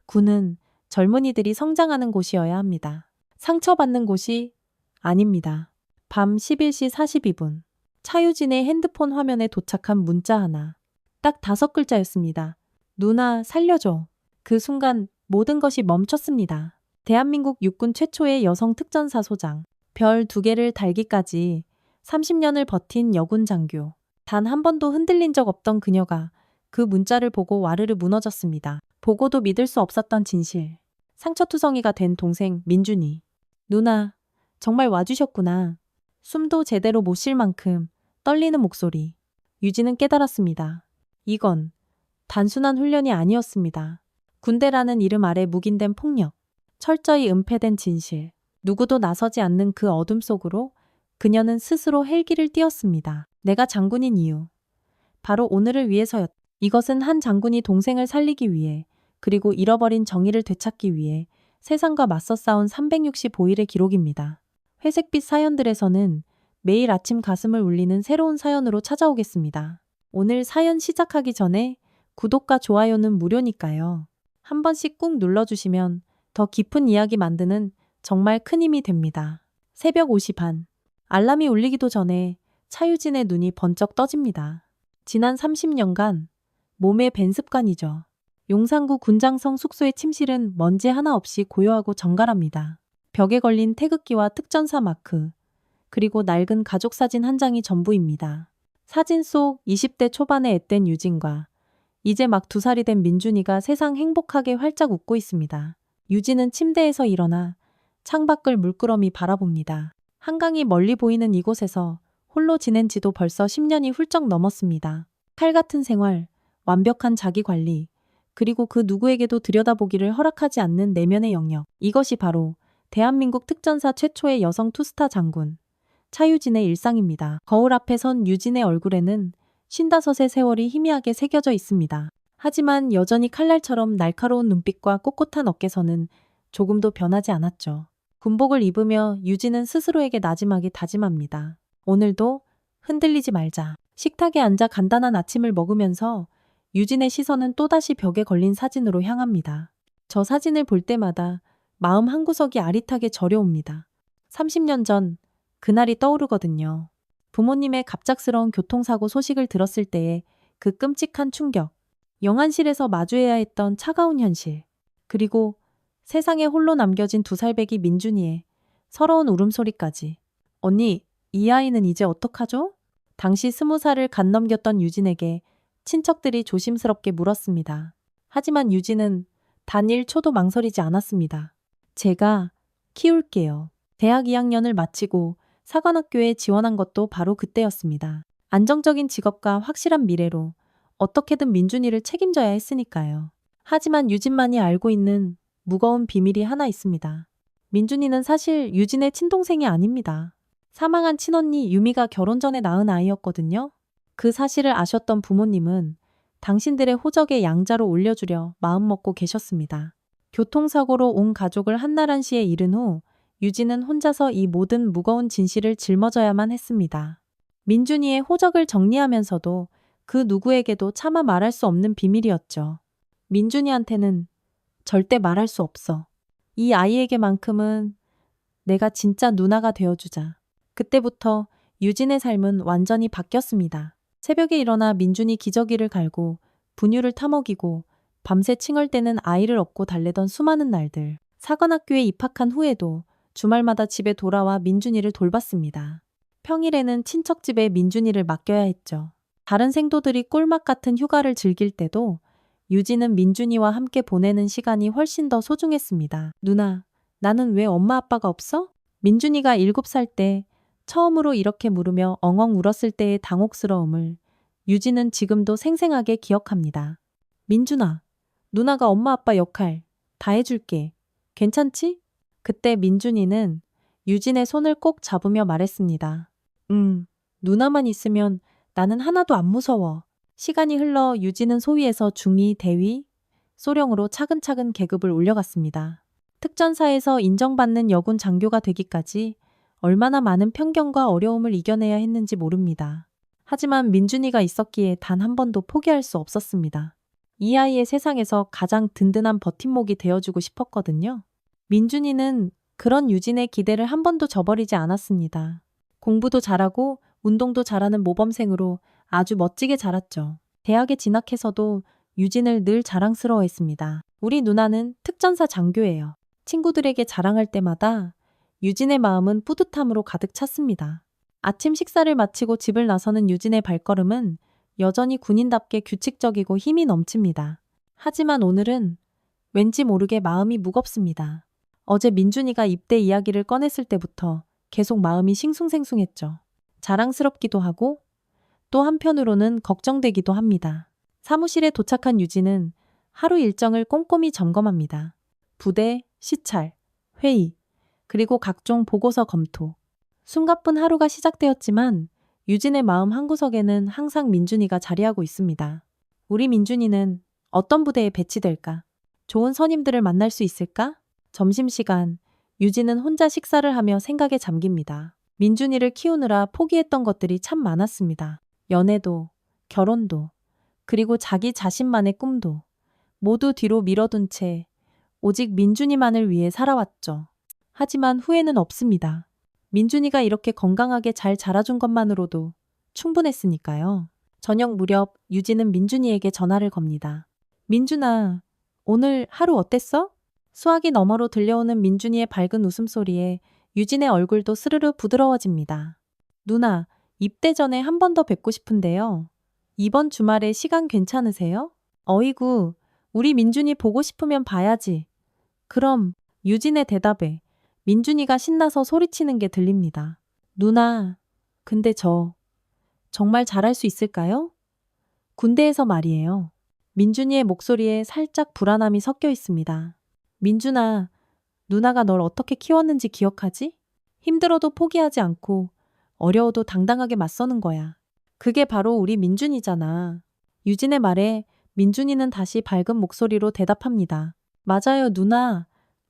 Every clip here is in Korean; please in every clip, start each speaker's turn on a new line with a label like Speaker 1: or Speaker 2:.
Speaker 1: 군은 젊은이들이 성장하는 곳이어야 합니다. 상처받는 곳이 아닙니다. 밤 11시 42분. 차유진의 핸드폰 화면에 도착한 문자 하나. 딱 5글자였습니다. 누나, 살려줘. 그 순간 모든 것이 멈췄습니다. 대한민국 육군 최초의 여성 특전사 소장. 별 2개를 달기까지 30년을 버틴 여군 장교. 단 한 번도 흔들린 적 없던 그녀가 그 문자를 보고 와르르 무너졌습니다. 보고도 믿을 수 없었던 진실. 상처투성이가 된 동생 민준이. 누나, 정말 와주셨구나. 숨도 제대로 못 쉴 만큼 떨리는 목소리. 유진은 깨달았습니다. 이건 단순한 훈련이 아니었습니다. 군대라는 이름 아래 묵인된 폭력. 철저히 은폐된 진실. 누구도 나서지 않는 그 어둠 속으로 그녀는 스스로 헬기를 띄웠습니다. 내가 장군인 이유. 바로 오늘을 위해서였다. 이것은 한 장군이 동생을 살리기 위해 그리고 잃어버린 정의를 되찾기 위해 세상과 맞서 싸운 365일의 기록입니다. 회색빛 사연들에서는 매일 아침 가슴을 울리는 새로운 사연으로 찾아오겠습니다. 오늘 사연 시작하기 전에 구독과 좋아요는 무료니까요. 한 번씩 꾹 눌러주시면 더 깊은 이야기 만드는 정말 큰 힘이 됩니다. 새벽 5시 반. 알람이 울리기도 전에 차유진의 눈이 번쩍 떠집니다. 지난 30년간 몸에 밴 습관이죠. 용산구 군장성 숙소의 침실은 먼지 하나 없이 고요하고 정갈합니다. 벽에 걸린 태극기와 특전사 마크, 그리고 낡은 가족 사진 한 장이 전부입니다. 사진 속 20대 초반의 앳된 유진과 이제 막 2살이 된 민준이가 세상 행복하게 활짝 웃고 있습니다. 유진은 침대에서 일어나 창밖을 물끄러미 바라봅니다. 한강이 멀리 보이는 이곳에서 홀로 지낸 지도 벌써 10년이 훌쩍 넘었습니다. 칼 같은 생활, 완벽한 자기관리, 그리고 그 누구에게도 들여다보기를 허락하지 않는 내면의 영역. 이것이 바로 대한민국 특전사 최초의 여성 투스타 장군, 차유진의 일상입니다. 거울 앞에 선 유진의 얼굴에는 55의 세월이 희미하게 새겨져 있습니다. 하지만 여전히 칼날처럼 날카로운 눈빛과 꼿꼿한 어깨선은 조금도 변하지 않았죠. 군복을 입으며 유진은 스스로에게 나지막이 다짐합니다. 오늘도 흔들리지 말자. 식탁에 앉아 간단한 아침을 먹으면서 유진의 시선은 또다시 벽에 걸린 사진으로 향합니다. 저 사진을 볼 때마다 마음 한구석이 아릿하게 저려옵니다. 30년 전 그날이 떠오르거든요. 부모님의 갑작스러운 교통사고 소식을 들었을 때의 그 끔찍한 충격, 영안실에서 마주해야 했던 차가운 현실, 그리고 세상에 홀로 남겨진 2살배기 민준이의 서러운 울음소리까지. 언니, 이 아이는 이제 어떡하죠? 당시 20살을 간 넘겼던 유진에게 친척들이 조심스럽게 물었습니다. 하지만 유진은 단 1초도 망설이지 않았습니다. 제가 키울게요. 대학 2학년을 마치고 사관학교에 지원한 것도 바로 그때였습니다. 안정적인 직업과 확실한 미래로 어떻게든 민준이를 책임져야 했으니까요. 하지만 유진만이 알고 있는 무거운 비밀이 하나 있습니다. 민준이는 사실 유진의 친동생이 아닙니다. 사망한 친언니 유미가 결혼 전에 낳은 아이였거든요. 그 사실을 아셨던 부모님은 당신들의 호적에 양자로 올려주려 마음먹고 계셨습니다. 교통사고로 온 가족을 한나란시에 잃은 후 유진은 혼자서 이 모든 무거운 진실을 짊어져야만 했습니다. 민준이의 호적을 정리하면서도 그 누구에게도 차마 말할 수 없는 비밀이었죠. 민준이한테는 절대 말할 수 없어. 이 아이에게만큼은 내가 진짜 누나가 되어주자. 그때부터 유진의 삶은 완전히 바뀌었습니다. 새벽에 일어나 민준이 기저귀를 갈고 분유를 타먹이고 밤새 칭얼대는 아이를 업고 달래던 수많은 날들. 사관학교에 입학한 후에도 주말마다 집에 돌아와 민준이를 돌봤습니다. 평일에는 친척 집에 민준이를 맡겨야 했죠. 다른 생도들이 꿀맛 같은 휴가를 즐길 때도 유진은 민준이와 함께 보내는 시간이 훨씬 더 소중했습니다. 누나, 나는 왜 엄마 아빠가 없어? 민준이가 7살 때 처음으로 이렇게 물으며 엉엉 울었을 때의 당혹스러움을 유진은 지금도 생생하게 기억합니다. 민준아, 누나가 엄마 아빠 역할 다 해줄게. 괜찮지? 그때 민준이는 유진의 손을 꼭 잡으며 말했습니다. 누나만 있으면 나는 하나도 안 무서워. 시간이 흘러 유진은 소위에서 중위, 대위, 소령으로 차근차근 계급을 올려갔습니다. 특전사에서 인정받는 여군 장교가 되기까지 얼마나 많은 편견과 어려움을 이겨내야 했는지 모릅니다. 하지만 민준이가 있었기에 단 한 번도 포기할 수 없었습니다. 이 아이의 세상에서 가장 든든한 버팀목이 되어주고 싶었거든요. 민준이는 그런 유진의 기대를 한 번도 저버리지 않았습니다. 공부도 잘하고 운동도 잘하는 모범생으로 아주 멋지게 자랐죠. 대학에 진학해서도 유진을 늘 자랑스러워했습니다. 우리 누나는 특전사 장교예요. 친구들에게 자랑할 때마다 유진의 마음은 뿌듯함으로 가득 찼습니다. 아침 식사를 마치고 집을 나서는 유진의 발걸음은 여전히 군인답게 규칙적이고 힘이 넘칩니다. 하지만 오늘은 왠지 모르게 마음이 무겁습니다. 어제 민준이가 입대 이야기를 꺼냈을 때부터 계속 마음이 싱숭생숭했죠. 자랑스럽기도 하고 또 한편으로는 걱정되기도 합니다. 사무실에 도착한 유진은 하루 일정을 꼼꼼히 점검합니다. 부대, 시찰, 회의, 그리고 각종 보고서 검토. 숨가쁜 하루가 시작되었지만 유진의 마음 한구석에는 항상 민준이가 자리하고 있습니다. 우리 민준이는 어떤 부대에 배치될까? 좋은 선임들을 만날 수 있을까? 점심시간, 유진은 혼자 식사를 하며 생각에 잠깁니다. 민준이를 키우느라 포기했던 것들이 참 많았습니다. 연애도, 결혼도, 그리고 자기 자신만의 꿈도 모두 뒤로 밀어둔 채 오직 민준이만을 위해 살아왔죠. 하지만 후회는 없습니다. 민준이가 이렇게 건강하게 잘 자라준 것만으로도 충분했으니까요. 저녁 무렵 유진은 민준이에게 전화를 겁니다. 민준아, 오늘 하루 어땠어? 수화기 너머로 들려오는 민준이의 밝은 웃음소리에 유진의 얼굴도 스르르 부드러워집니다. 누나, 입대 전에 한 번 더 뵙고 싶은데요. 이번 주말에 시간 괜찮으세요? 어이구, 우리 민준이 보고 싶으면 봐야지. 그럼 유진의 대답에 민준이가 신나서 소리치는 게 들립니다. 누나, 근데 저 정말 잘할 수 있을까요? 군대에서 말이에요. 민준이의 목소리에 살짝 불안함이 섞여 있습니다. 민준아, 누나가 널 어떻게 키웠는지 기억하지? 힘들어도 포기하지 않고 어려워도 당당하게 맞서는 거야. 그게 바로 우리 민준이잖아. 유진의 말에 민준이는 다시 밝은 목소리로 대답합니다. 맞아요, 누나.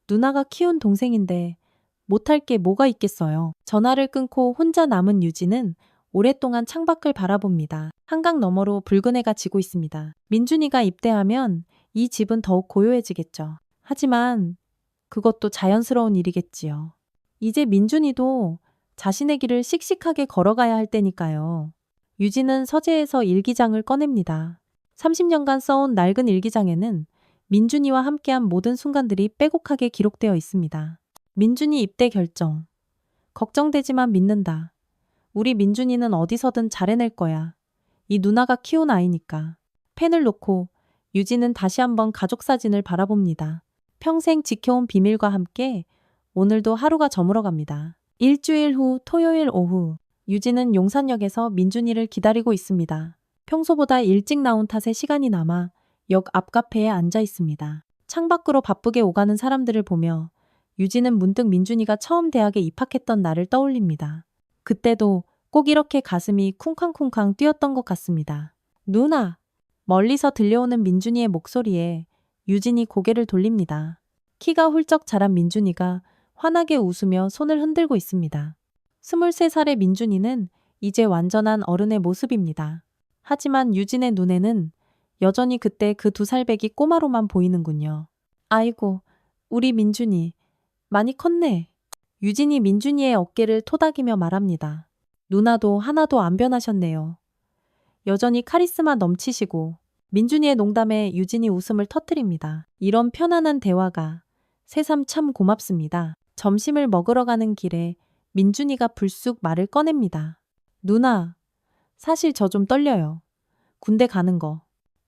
Speaker 1: 누나가 키운 동생인데 못할 게 뭐가 있겠어요. 전화를 끊고 혼자 남은 유진은 오랫동안 창밖을 바라봅니다. 한강 너머로 붉은 해가 지고 있습니다. 민준이가 입대하면 이 집은 더욱 고요해지겠죠. 하지만 그것도 자연스러운 일이겠지요. 이제 민준이도 자신의 길을 씩씩하게 걸어가야 할 때니까요. 유진은 서재에서 일기장을 꺼냅니다. 30년간 써온 낡은 일기장에는 민준이와 함께한 모든 순간들이 빼곡하게 기록되어 있습니다. 민준이 입대 결정. 걱정되지만 믿는다. 우리 민준이는 어디서든 잘해낼 거야. 이 누나가 키운 아이니까. 펜을 놓고 유진은 다시 한번 가족 사진을 바라봅니다. 평생 지켜온 비밀과 함께 오늘도 하루가 저물어갑니다. 일주일 후 토요일 오후 유진은 용산역에서 민준이를 기다리고 있습니다. 평소보다 일찍 나온 탓에 시간이 남아 역 앞 카페에 앉아 있습니다. 창밖으로 바쁘게 오가는 사람들을 보며 유진은 문득 민준이가 처음 대학에 입학했던 날을 떠올립니다. 그때도 꼭 이렇게 가슴이 쿵쾅쿵쾅 뛰었던 것 같습니다. 누나! 멀리서 들려오는 민준이의 목소리에 유진이 고개를 돌립니다. 키가 훌쩍 자란 민준이가 환하게 웃으며 손을 흔들고 있습니다. 23살의 민준이는 이제 완전한 어른의 모습입니다. 하지만 유진의 눈에는 여전히 그때 그 2살배기 꼬마로만 보이는군요. 아이고, 우리 민준이 많이 컸네. 유진이 민준이의 어깨를 토닥이며 말합니다. 누나도 하나도 안 변하셨네요. 여전히 카리스마 넘치시고 민준이의 농담에 유진이 웃음을 터뜨립니다. 이런 편안한 대화가 새삼 참 고맙습니다. 점심을 먹으러 가는 길에 민준이가 불쑥 말을 꺼냅니다. 누나, 사실 저 좀 떨려요. 군대 가는 거.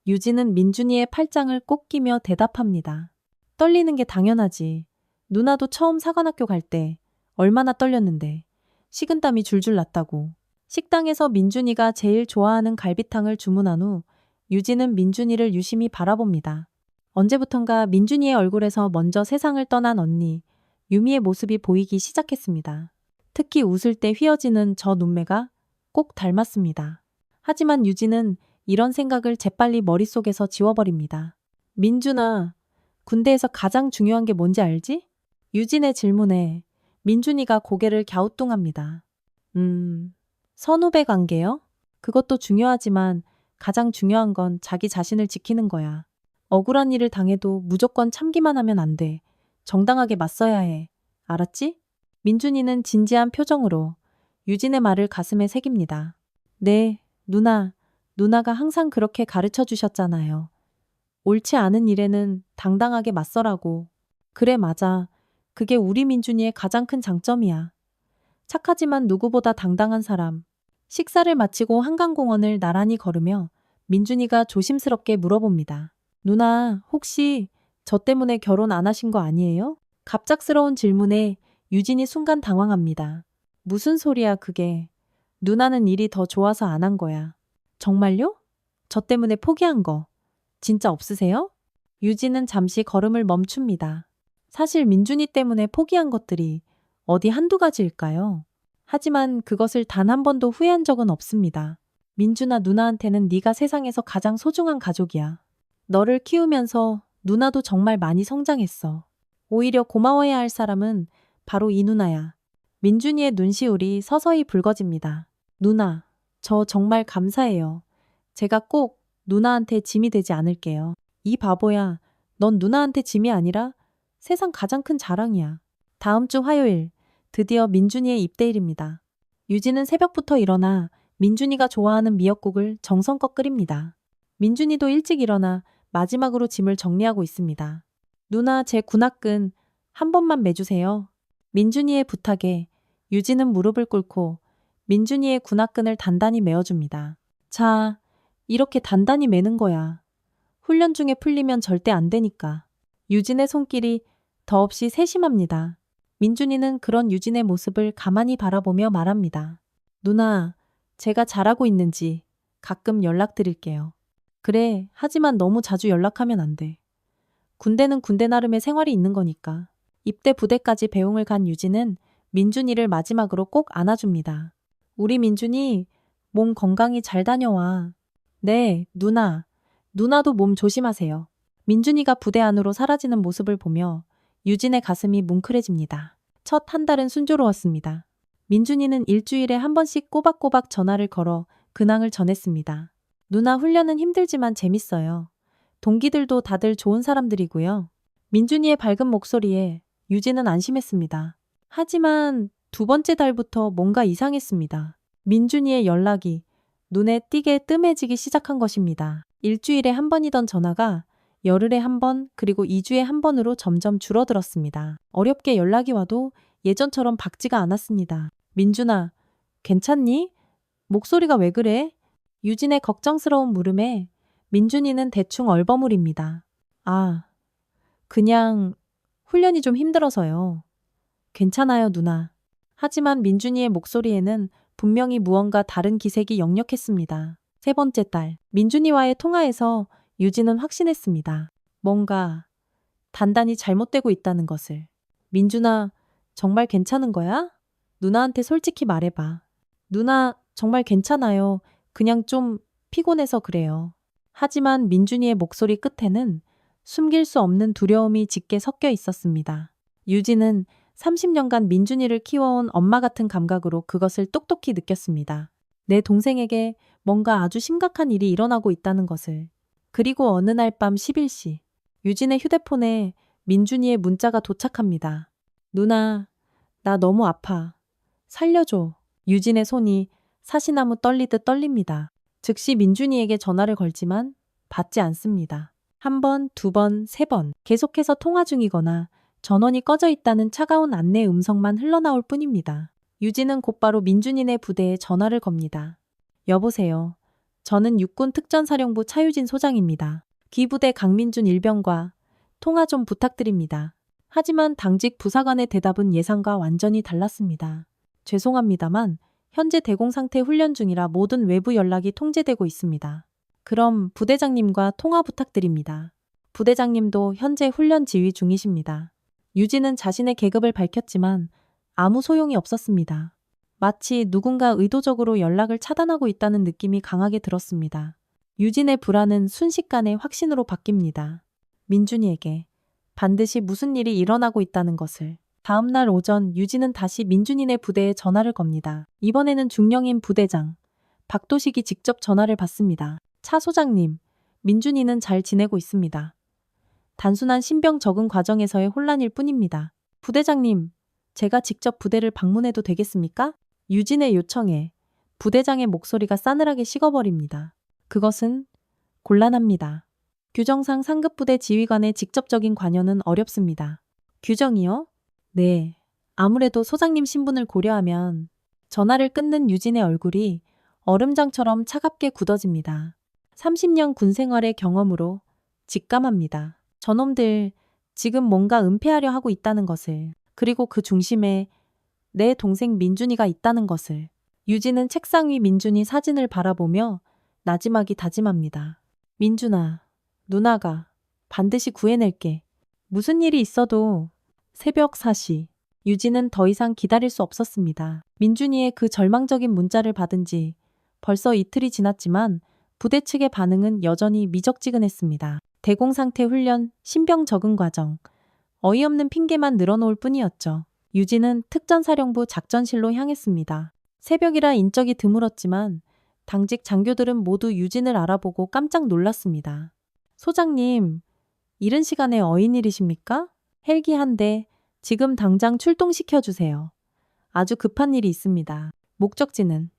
Speaker 1: 유진은 민준이의 팔짱을 꼭 끼며 대답합니다. 떨리는 게 당연하지. 누나도 처음 사관학교 갈 때 얼마나 떨렸는데 식은땀이 줄줄 났다고. 식당에서 민준이가 제일 좋아하는 갈비탕을 주문한 후 유진은 민준이를 유심히 바라봅니다. 언제부턴가 민준이의 얼굴에서 먼저 세상을 떠난 언니 유미의 모습이 보이기 시작했습니다. 특히 웃을 때 휘어지는 저 눈매가 꼭 닮았습니다. 하지만 유진은 이런 생각을 재빨리 머릿속에서 지워버립니다. 민준아, 군대에서 가장 중요한 게 뭔지 알지? 유진의 질문에 민준이가 고개를 갸우뚱합니다. 선후배 관계요? 그것도 중요하지만 가장 중요한 건 자기 자신을 지키는 거야. 억울한 일을 당해도 무조건 참기만 하면 안 돼. 정당하게 맞서야 해. 알았지? 민준이는 진지한 표정으로 유진의 말을 가슴에 새깁니다. 네, 누나. 누나가 항상 그렇게 가르쳐 주셨잖아요. 옳지 않은 일에는 당당하게 맞서라고. 그래, 맞아. 그게 우리 민준이의 가장 큰 장점이야. 착하지만 누구보다 당당한 사람. 식사를 마치고 한강공원을 나란히 걸으며 민준이가 조심스럽게 물어봅니다. 누나, 혹시 저 때문에 결혼 안 하신 거 아니에요? 갑작스러운 질문에 유진이 순간 당황합니다. 무슨 소리야, 그게. 누나는 일이 더 좋아서 안 한 거야. 정말요? 저 때문에 포기한 거 진짜 없으세요? 유진은 잠시 걸음을 멈춥니다. 사실 민준이 때문에 포기한 것들이 어디 한두 가지일까요? 하지만 그것을 단 한 번도 후회한 적은 없습니다. 민준아, 누나한테는 네가 세상에서 가장 소중한 가족이야. 너를 키우면서 누나도 정말 많이 성장했어. 오히려 고마워해야 할 사람은 바로 이 누나야. 민준이의 눈시울이 서서히 붉어집니다. 누나, 저 정말 감사해요. 제가 꼭 누나한테 짐이 되지 않을게요. 이 바보야, 넌 누나한테 짐이 아니라 세상 가장 큰 자랑이야. 다음 주 화요일, 드디어 민준이의 입대일입니다. 유진은 새벽부터 일어나 민준이가 좋아하는 미역국을 정성껏 끓입니다. 민준이도 일찍 일어나 마지막으로 짐을 정리하고 있습니다. 누나, 제 군화끈 한 번만 매주세요. 민준이의 부탁에 유진은 무릎을 꿇고 민준이의 군화끈을 단단히 메어줍니다. 자, 이렇게 단단히 매는 거야. 훈련 중에 풀리면 절대 안 되니까. 유진의 손길이 더없이 세심합니다. 민준이는 그런 유진의 모습을 가만히 바라보며 말합니다. 누나, 제가 잘하고 있는지 가끔 연락드릴게요. 그래, 하지만 너무 자주 연락하면 안 돼. 군대는 군대 나름의 생활이 있는 거니까. 입대 부대까지 배웅을 간 유진은 민준이를 마지막으로 꼭 안아줍니다. 우리 민준이 몸 건강히 잘 다녀와. 네, 누나. 누나도 몸 조심하세요. 민준이가 부대 안으로 사라지는 모습을 보며 유진의 가슴이 뭉클해집니다. 첫 한 달은 순조로웠습니다. 민준이는 일주일에 한 번씩 꼬박꼬박 전화를 걸어 근황을 전했습니다. 누나, 훈련은 힘들지만 재밌어요. 동기들도 다들 좋은 사람들이고요. 민준이의 밝은 목소리에 유진은 안심했습니다. 하지만 두 번째 달부터 뭔가 이상했습니다. 민준이의 연락이 눈에 띄게 뜸해지기 시작한 것입니다. 일주일에 한 번이던 전화가 열흘에 한 번, 그리고 2주에 한 번으로 점점 줄어들었습니다. 어렵게 연락이 와도 예전처럼 박지가 않았습니다. 민준아, 괜찮니? 목소리가 왜 그래? 유진의 걱정스러운 물음에 민준이는 대충 얼버무립니다. 아, 그냥 훈련이 좀 힘들어서요. 괜찮아요, 누나. 하지만 민준이의 목소리에는 분명히 무언가 다른 기색이 역력했습니다. 세 번째 달, 민준이와의 통화에서 유진은 확신했습니다. 뭔가 단단히 잘못되고 있다는 것을. 민준아, 정말 괜찮은 거야? 누나한테 솔직히 말해봐. 누나, 정말 괜찮아요. 그냥 좀 피곤해서 그래요. 하지만 민준이의 목소리 끝에는 숨길 수 없는 두려움이 짙게 섞여 있었습니다. 유진은 30년간 민준이를 키워온 엄마 같은 감각으로 그것을 똑똑히 느꼈습니다. 내 동생에게 뭔가 아주 심각한 일이 일어나고 있다는 것을. 그리고 어느 날 밤 11시, 유진의 휴대폰에 민준이의 문자가 도착합니다. 누나, 나 너무 아파. 살려줘. 유진의 손이 사시나무 떨리듯 떨립니다. 즉시 민준이에게 전화를 걸지만 받지 않습니다. 한 번, 두 번, 세 번 계속해서 통화 중이거나 전원이 꺼져 있다는 차가운 안내 음성만 흘러나올 뿐입니다. 유진은 곧바로 민준이네 부대에 전화를 겁니다. 여보세요. 저는 육군 특전사령부 차유진 소장입니다. 기부대 강민준 일병과 통화 좀 부탁드립니다. 하지만 당직 부사관의 대답은 예상과 완전히 달랐습니다. 죄송합니다만 현재 대공 상태 훈련 중이라 모든 외부 연락이 통제되고 있습니다. 그럼 부대장님과 통화 부탁드립니다. 부대장님도 현재 훈련 지휘 중이십니다. 유진은 자신의 계급을 밝혔지만 아무 소용이 없었습니다. 마치 누군가 의도적으로 연락을 차단하고 있다는 느낌이 강하게 들었습니다. 유진의 불안은 순식간에 확신으로 바뀝니다. 민준이에게 반드시 무슨 일이 일어나고 있다는 것을. 다음 날 오전 유진은 다시 민준이네 부대에 전화를 겁니다. 이번에는 중령인 부대장 박도식이 직접 전화를 받습니다. 차 소장님, 민준이는 잘 지내고 있습니다. 단순한 신병 적응 과정에서의 혼란일 뿐입니다. 부대장님, 제가 직접 부대를 방문해도 되겠습니까? 유진의 요청에 부대장의 목소리가 싸늘하게 식어버립니다. 그것은 곤란합니다. 규정상 상급부대 지휘관의 직접적인 관여는 어렵습니다. 규정이요? 네. 아무래도 소장님 신분을 고려하면 전화를 끊는 유진의 얼굴이 얼음장처럼 차갑게 굳어집니다. 30년 군 생활의 경험으로 직감합니다. 저놈들 지금 뭔가 은폐하려 하고 있다는 것을, 그리고 그 중심에 내 동생 민준이가 있다는 것을. 유진은 책상 위 민준이 사진을 바라보며 나지막이 다짐합니다. 민준아, 누나가 반드시 구해낼게. 무슨 일이 있어도. 새벽 4시. 유진은 더 이상 기다릴 수 없었습니다. 민준이의 그 절망적인 문자를 받은 지 벌써 이틀이 지났지만 부대 측의 반응은 여전히 미적지근했습니다. 대공상태 훈련, 신병 적응 과정, 어이없는 핑계만 늘어놓을 뿐이었죠. 유진은 특전사령부 작전실로 향했습니다. 새벽이라 인적이 드물었지만 당직 장교들은 모두 유진을 알아보고 깜짝 놀랐습니다. 소장님, 이른 시간에 어인일이십니까? 헬기 한 대 지금 당장 출동시켜주세요. 아주 급한 일이 있습니다. 목적지는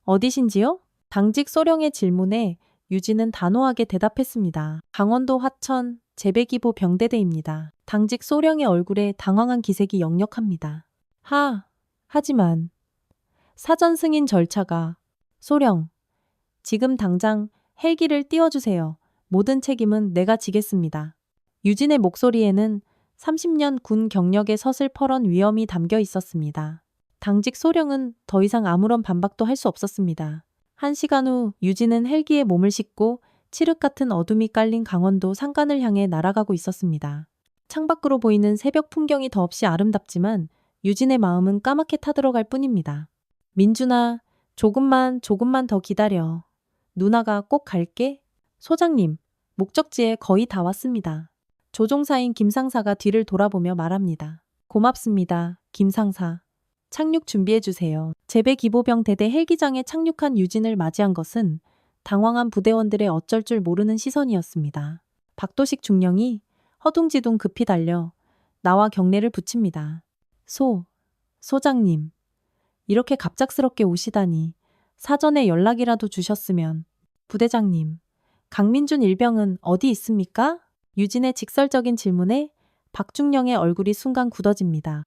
Speaker 1: 어디신지요? 당직 소령의 질문에 유진은 단호하게 대답했습니다. 강원도 화천 제배기보 병대대입니다. 당직 소령의 얼굴에 당황한 기색이 역력합니다. 하지만 사전 승인 절차가. 소령, 지금 당장 헬기를 띄워주세요. 모든 책임은 내가 지겠습니다. 유진의 목소리에는 30년 군 경력의 서슬퍼런 위엄이 담겨 있었습니다. 당직 소령은 더 이상 아무런 반박도 할 수 없었습니다. 1시간 후 유진은 헬기에 몸을 싣고 칠흑 같은 어둠이 깔린 강원도 산간을 향해 날아가고 있었습니다. 창밖으로 보이는 새벽 풍경이 더없이 아름답지만 유진의 마음은 까맣게 타들어갈 뿐입니다. 민준아, 조금만 더 기다려. 누나가 꼭 갈게. 소장님, 목적지에 거의 다 왔습니다. 조종사인 김상사가 뒤를 돌아보며 말합니다. 고맙습니다, 김상사. 착륙 준비해주세요. 제배기보병 대대 헬기장에 착륙한 유진을 맞이한 것은 당황한 부대원들의 어쩔 줄 모르는 시선이었습니다. 박도식 중령이 허둥지둥 급히 달려 나와 경례를 붙입니다. 소장님. 이렇게 갑작스럽게 오시다니. 사전에 연락이라도 주셨으면. 부대장님, 강민준 일병은 어디 있습니까? 유진의 직설적인 질문에 박중령의 얼굴이 순간 굳어집니다.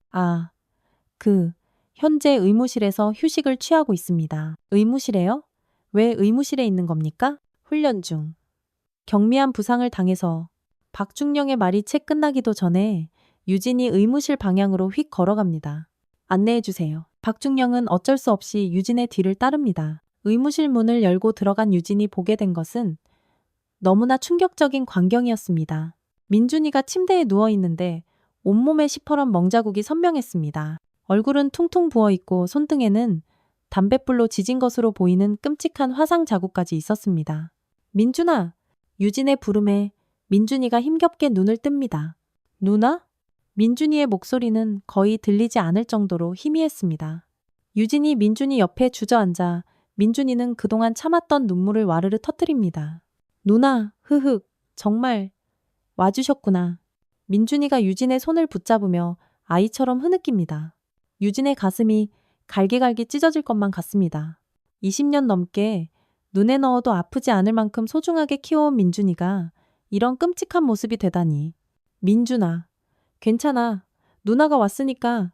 Speaker 1: 현재 의무실에서 휴식을 취하고 있습니다. 의무실에요? 왜 의무실에 있는 겁니까? 훈련 중. 경미한 부상을 당해서. 박중령의 말이 채 끝나기도 전에 유진이 의무실 방향으로 휙 걸어갑니다. 안내해주세요. 박중령은 어쩔 수 없이 유진의 뒤를 따릅니다. 의무실 문을 열고 들어간 유진이 보게 된 것은 너무나 충격적인 광경이었습니다. 민준이가 침대에 누워있는데 온몸에 시퍼런 멍자국이 선명했습니다. 얼굴은 퉁퉁 부어있고 손등에는 담뱃불로 지진 것으로 보이는 끔찍한 화상 자국까지 있었습니다. 민준아! 유진의 부름에 민준이가 힘겹게 눈을 뜹니다. 누나? 민준이의 목소리는 거의 들리지 않을 정도로 희미했습니다. 유진이 민준이 옆에 주저앉아 민준이는 그동안 참았던 눈물을 와르르 터뜨립니다. 누나, 정말 와주셨구나. 민준이가 유진의 손을 붙잡으며 아이처럼 흐느낍니다. 유진의 가슴이 갈기갈기 찢어질 것만 같습니다. 20년 넘게 눈에 넣어도 아프지 않을 만큼 소중하게 키워온 민준이가 이런 끔찍한 모습이 되다니. 민준아, 괜찮아. 누나가 왔으니까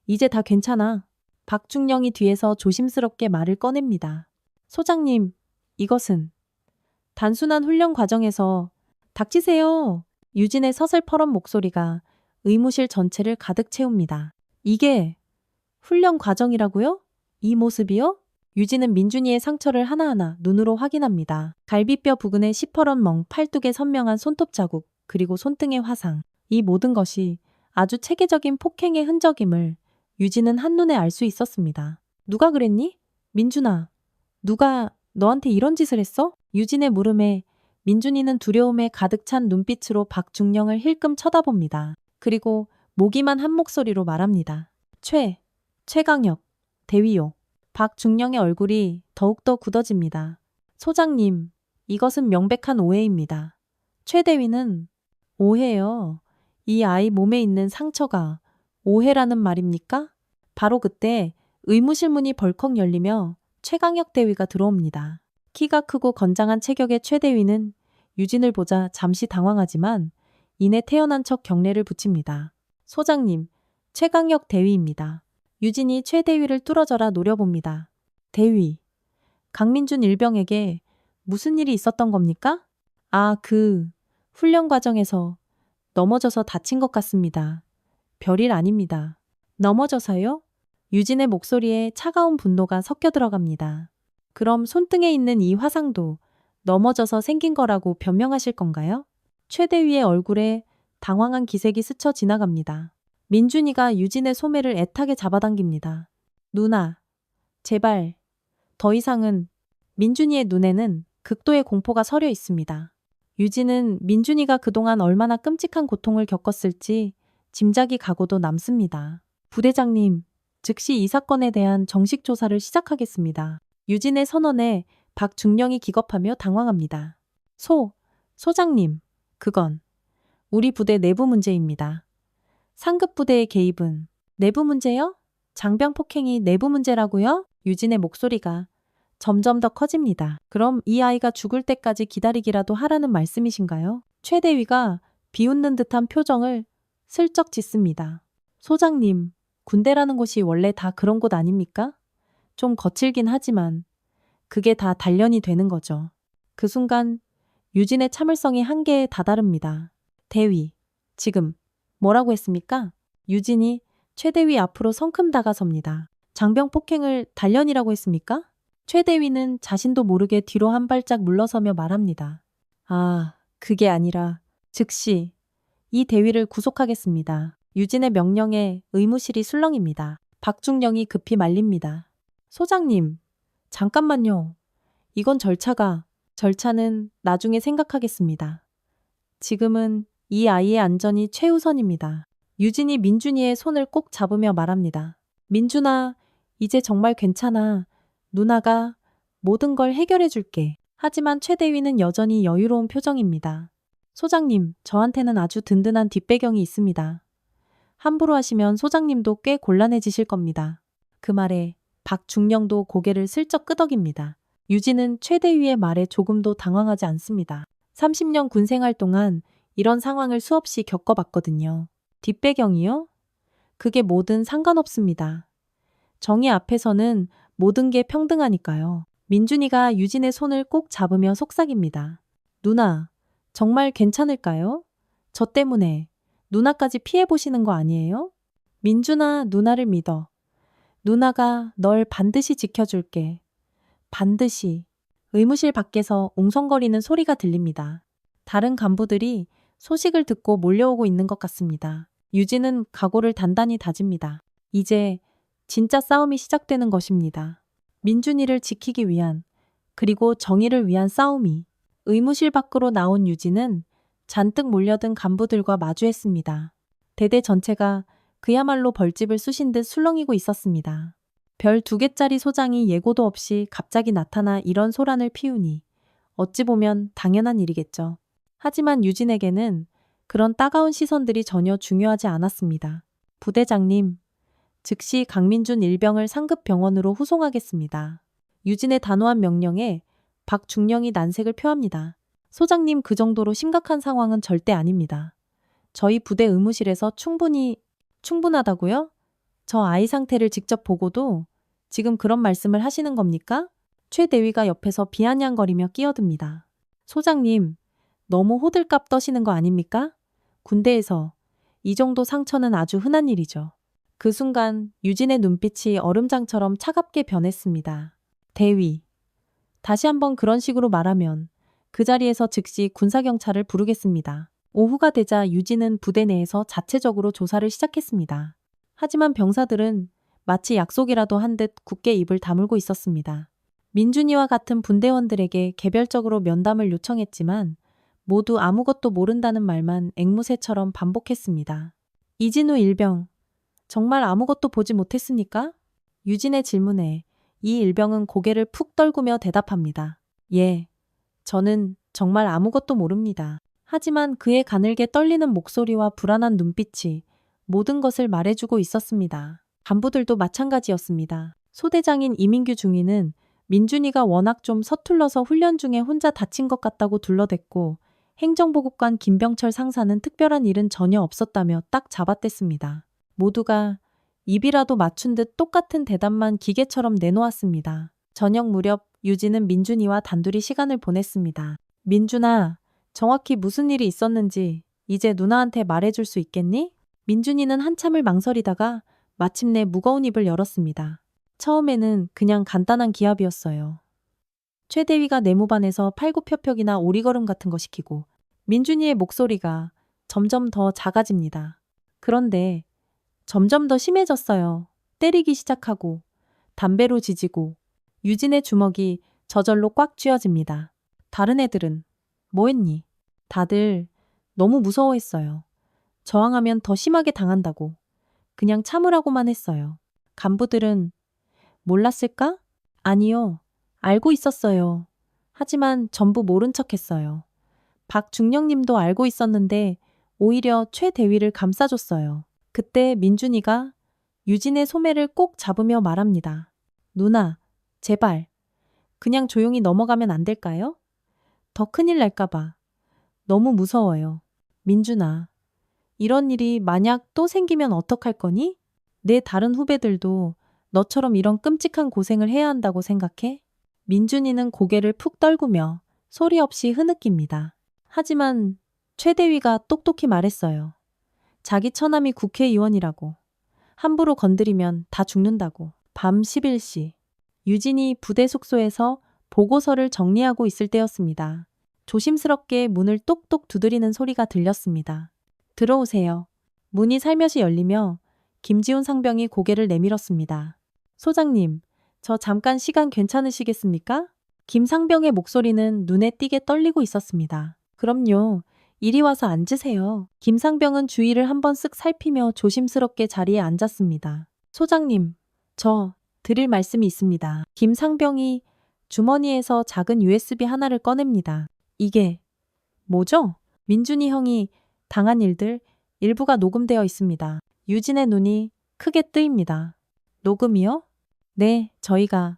Speaker 1: 이제 다 괜찮아. 박중령이 뒤에서 조심스럽게 말을 꺼냅니다. 소장님, 이것은 단순한 훈련 과정에서. 닥치세요. 유진의 서슬퍼런 목소리가 의무실 전체를 가득 채웁니다. 이게 훈련 과정이라고요? 이 모습이요? 유진은 민준이의 상처를 하나하나 눈으로 확인합니다. 갈비뼈 부근의 시퍼런 멍, 팔뚝의 선명한 손톱 자국, 그리고 손등의 화상. 이 모든 것이 아주 체계적인 폭행의 흔적임을 유진은 한눈에 알 수 있었습니다. 누가 그랬니? 민준아, 누가 너한테 이런 짓을 했어? 유진의 물음에 민준이는 두려움에 가득 찬 눈빛으로 박중령을 힐끔 쳐다봅니다. 그리고 모기만 한 목소리로 말합니다. 최강혁, 대위요. 박중령의 얼굴이 더욱더 굳어집니다. 소장님, 이것은 명백한 오해입니다. 최 대위는 오해요. 이 아이 몸에 있는 상처가 오해라는 말입니까? 바로 그때 의무실 문이 벌컥 열리며 최강혁 대위가 들어옵니다. 키가 크고 건장한 체격의 최 대위는 유진을 보자 잠시 당황하지만 이내 태연한 척 경례를 붙입니다. 소장님, 최강혁 대위입니다. 유진이 최 대위를 뚫어져라 노려봅니다. 대위, 강민준 일병에게 무슨 일이 있었던 겁니까? 아, 훈련 과정에서 넘어져서 다친 것 같습니다. 별일 아닙니다. 넘어져서요? 유진의 목소리에 차가운 분노가 섞여 들어갑니다. 그럼 손등에 있는 이 화상도 넘어져서 생긴 거라고 변명하실 건가요? 최대위의 얼굴에 당황한 기색이 스쳐 지나갑니다. 민준이가 유진의 소매를 애타게 잡아당깁니다. 누나, 제발, 더 이상은. 민준이의 눈에는 극도의 공포가 서려 있습니다. 유진은 민준이가 그동안 얼마나 끔찍한 고통을 겪었을지 짐작이 가고도 남습니다. 부대장님, 즉시 이 사건에 대한 정식 조사를 시작하겠습니다. 유진의 선언에 박중령이 기겁하며 당황합니다. 소장님, 그건 우리 부대 내부 문제입니다. 상급 부대의 개입은 내부 문제요? 장병 폭행이 내부 문제라고요? 유진의 목소리가 점점 더 커집니다. 그럼 이 아이가 죽을 때까지 기다리기라도 하라는 말씀이신가요? 최 대위가 비웃는 듯한 표정을 슬쩍 짓습니다. 소장님, 군대라는 곳이 원래 다 그런 곳 아닙니까? 좀 거칠긴 하지만 그게 다 단련이 되는 거죠. 그 순간 유진의 참을성이 한계에 다다릅니다. 대위, 지금 뭐라고 했습니까? 유진이 최 대위 앞으로 성큼 다가섭니다. 장병 폭행을 단련이라고 했습니까? 최 대위는 자신도 모르게 뒤로 한 발짝 물러서며 말합니다. 아, 그게 아니라 즉시 이 대위를 구속하겠습니다. 유진의 명령에 의무실이 술렁입니다. 박중령이 급히 말립니다. 소장님, 잠깐만요. 이건 절차는 나중에 생각하겠습니다. 지금은 이 아이의 안전이 최우선입니다. 유진이 민준이의 손을 꼭 잡으며 말합니다. 민준아, 이제 정말 괜찮아. 누나가 모든 걸 해결해 줄게. 하지만 최 대위는 여전히 여유로운 표정입니다. 소장님, 저한테는 아주 든든한 뒷배경이 있습니다. 함부로 하시면 소장님도 꽤 곤란해지실 겁니다. 그 말에 박중령도 고개를 슬쩍 끄덕입니다. 유진은 최 대위의 말에 조금도 당황하지 않습니다. 30년 군 생활 동안 이런 상황을 수없이 겪어봤거든요. 뒷배경이요? 그게 뭐든 상관없습니다. 정의 앞에서는 모든 게 평등하니까요. 민준이가 유진의 손을 꼭 잡으며 속삭입니다. 누나, 정말 괜찮을까요? 저 때문에 누나까지 피해보시는 거 아니에요? 민준아, 누나를 믿어. 누나가 널 반드시 지켜줄게. 반드시. 의무실 밖에서 옹성거리는 소리가 들립니다. 다른 간부들이 소식을 듣고 몰려오고 있는 것 같습니다. 유진은 각오를 단단히 다집니다. 이제 진짜 싸움이 시작되는 것입니다. 민준이를 지키기 위한, 그리고 정의를 위한 싸움이. 의무실 밖으로 나온 유진은 잔뜩 몰려든 간부들과 마주했습니다. 대대 전체가 그야말로 벌집을 쑤신 듯 술렁이고 있었습니다. 별 2개짜리 소장이 예고도 없이 갑자기 나타나 이런 소란을 피우니 어찌 보면 당연한 일이겠죠. 하지만 유진에게는 그런 따가운 시선들이 전혀 중요하지 않았습니다. 부대장님, 즉시 강민준 일병을 상급 병원으로 후송하겠습니다. 유진의 단호한 명령에 박중령이 난색을 표합니다. 소장님, 그 정도로 심각한 상황은 절대 아닙니다. 저희 부대 의무실에서 충분하다고요? 저 아이 상태를 직접 보고도 지금 그런 말씀을 하시는 겁니까? 최 대위가 옆에서 비아냥거리며 끼어듭니다. 소장님, 너무 호들갑 떠시는 거 아닙니까? 군대에서 이 정도 상처는 아주 흔한 일이죠. 그 순간 유진의 눈빛이 얼음장처럼 차갑게 변했습니다. 대위, 다시 한번 그런 식으로 말하면 그 자리에서 즉시 군사경찰을 부르겠습니다. 오후가 되자 유진은 부대 내에서 자체적으로 조사를 시작했습니다. 하지만 병사들은 마치 약속이라도 한 듯 굳게 입을 다물고 있었습니다. 민준이와 같은 분대원들에게 개별적으로 면담을 요청했지만 모두 아무것도 모른다는 말만 앵무새처럼 반복했습니다. 이진우 일병, 정말 아무것도 보지 못했습니까? 유진의 질문에 이 일병은 고개를 푹 떨구며 대답합니다. 예, 저는 정말 아무것도 모릅니다. 하지만 그의 가늘게 떨리는 목소리와 불안한 눈빛이 모든 것을 말해주고 있었습니다. 간부들도 마찬가지였습니다. 소대장인 이민규 중위는 민준이가 워낙 좀 서툴러서 훈련 중에 혼자 다친 것 같다고 둘러댔고, 행정보급관 김병철 상사는 특별한 일은 전혀 없었다며 딱 잡아댔습니다. 모두가 입이라도 맞춘 듯 똑같은 대답만 기계처럼 내놓았습니다. 저녁 무렵 유진은 민준이와 단둘이 시간을 보냈습니다. 민준아, 정확히 무슨 일이 있었는지 이제 누나한테 말해줄 수 있겠니? 민준이는 한참을 망설이다가 마침내 무거운 입을 열었습니다. 처음에는 그냥 간단한 기합이었어요. 최 대위가 네모반에서 팔굽혀펴기나 오리걸음 같은 거 시키고, 민준이의 목소리가 점점 더 작아집니다. 그런데 점점 더 심해졌어요. 때리기 시작하고 담배로 지지고 유진의 주먹이 저절로 꽉 쥐어집니다. 다른 애들은 뭐 했니? 다들 너무 무서워했어요. 저항하면 더 심하게 당한다고 그냥 참으라고만 했어요. 간부들은 몰랐을까? 아니요. 알고 있었어요. 하지만 전부 모른 척 했어요. 박중령님도 알고 있었는데 오히려 최 대위를 감싸줬어요. 그때 민준이가 유진의 소매를 꼭 잡으며 말합니다. 누나, 제발 그냥 조용히 넘어가면 안 될까요? 더 큰일 날까봐. 너무 무서워요. 민준아, 이런 일이 만약 또 생기면 어떡할 거니? 내 다른 후배들도 너처럼 이런 끔찍한 고생을 해야 한다고 생각해? 민준이는 고개를 푹 떨구며 소리 없이 흐느낍니다. 하지만 최 대위가 똑똑히 말했어요. 자기 처남이 국회의원이라고. 함부로 건드리면 다 죽는다고. 밤 11시. 유진이 부대 숙소에서 보고서를 정리하고 있을 때였습니다. 조심스럽게 문을 똑똑 두드리는 소리가 들렸습니다. 들어오세요. 문이 살며시 열리며 김지훈 상병이 고개를 내밀었습니다. 소장님, 저 잠깐 시간 괜찮으시겠습니까? 김 상병의 목소리는 눈에 띄게 떨리고 있었습니다. 그럼요. 이리 와서 앉으세요. 김 상병은 주위를 한번 쓱 살피며 조심스럽게 자리에 앉았습니다. 소장님, 저 드릴 말씀이 있습니다. 김 상병이 주머니에서 작은 USB 하나를 꺼냅니다. 이게 뭐죠? 민준이 형이 당한 일들 일부가 녹음되어 있습니다. 유진의 눈이 크게 뜨입니다. 녹음이요? 네, 저희가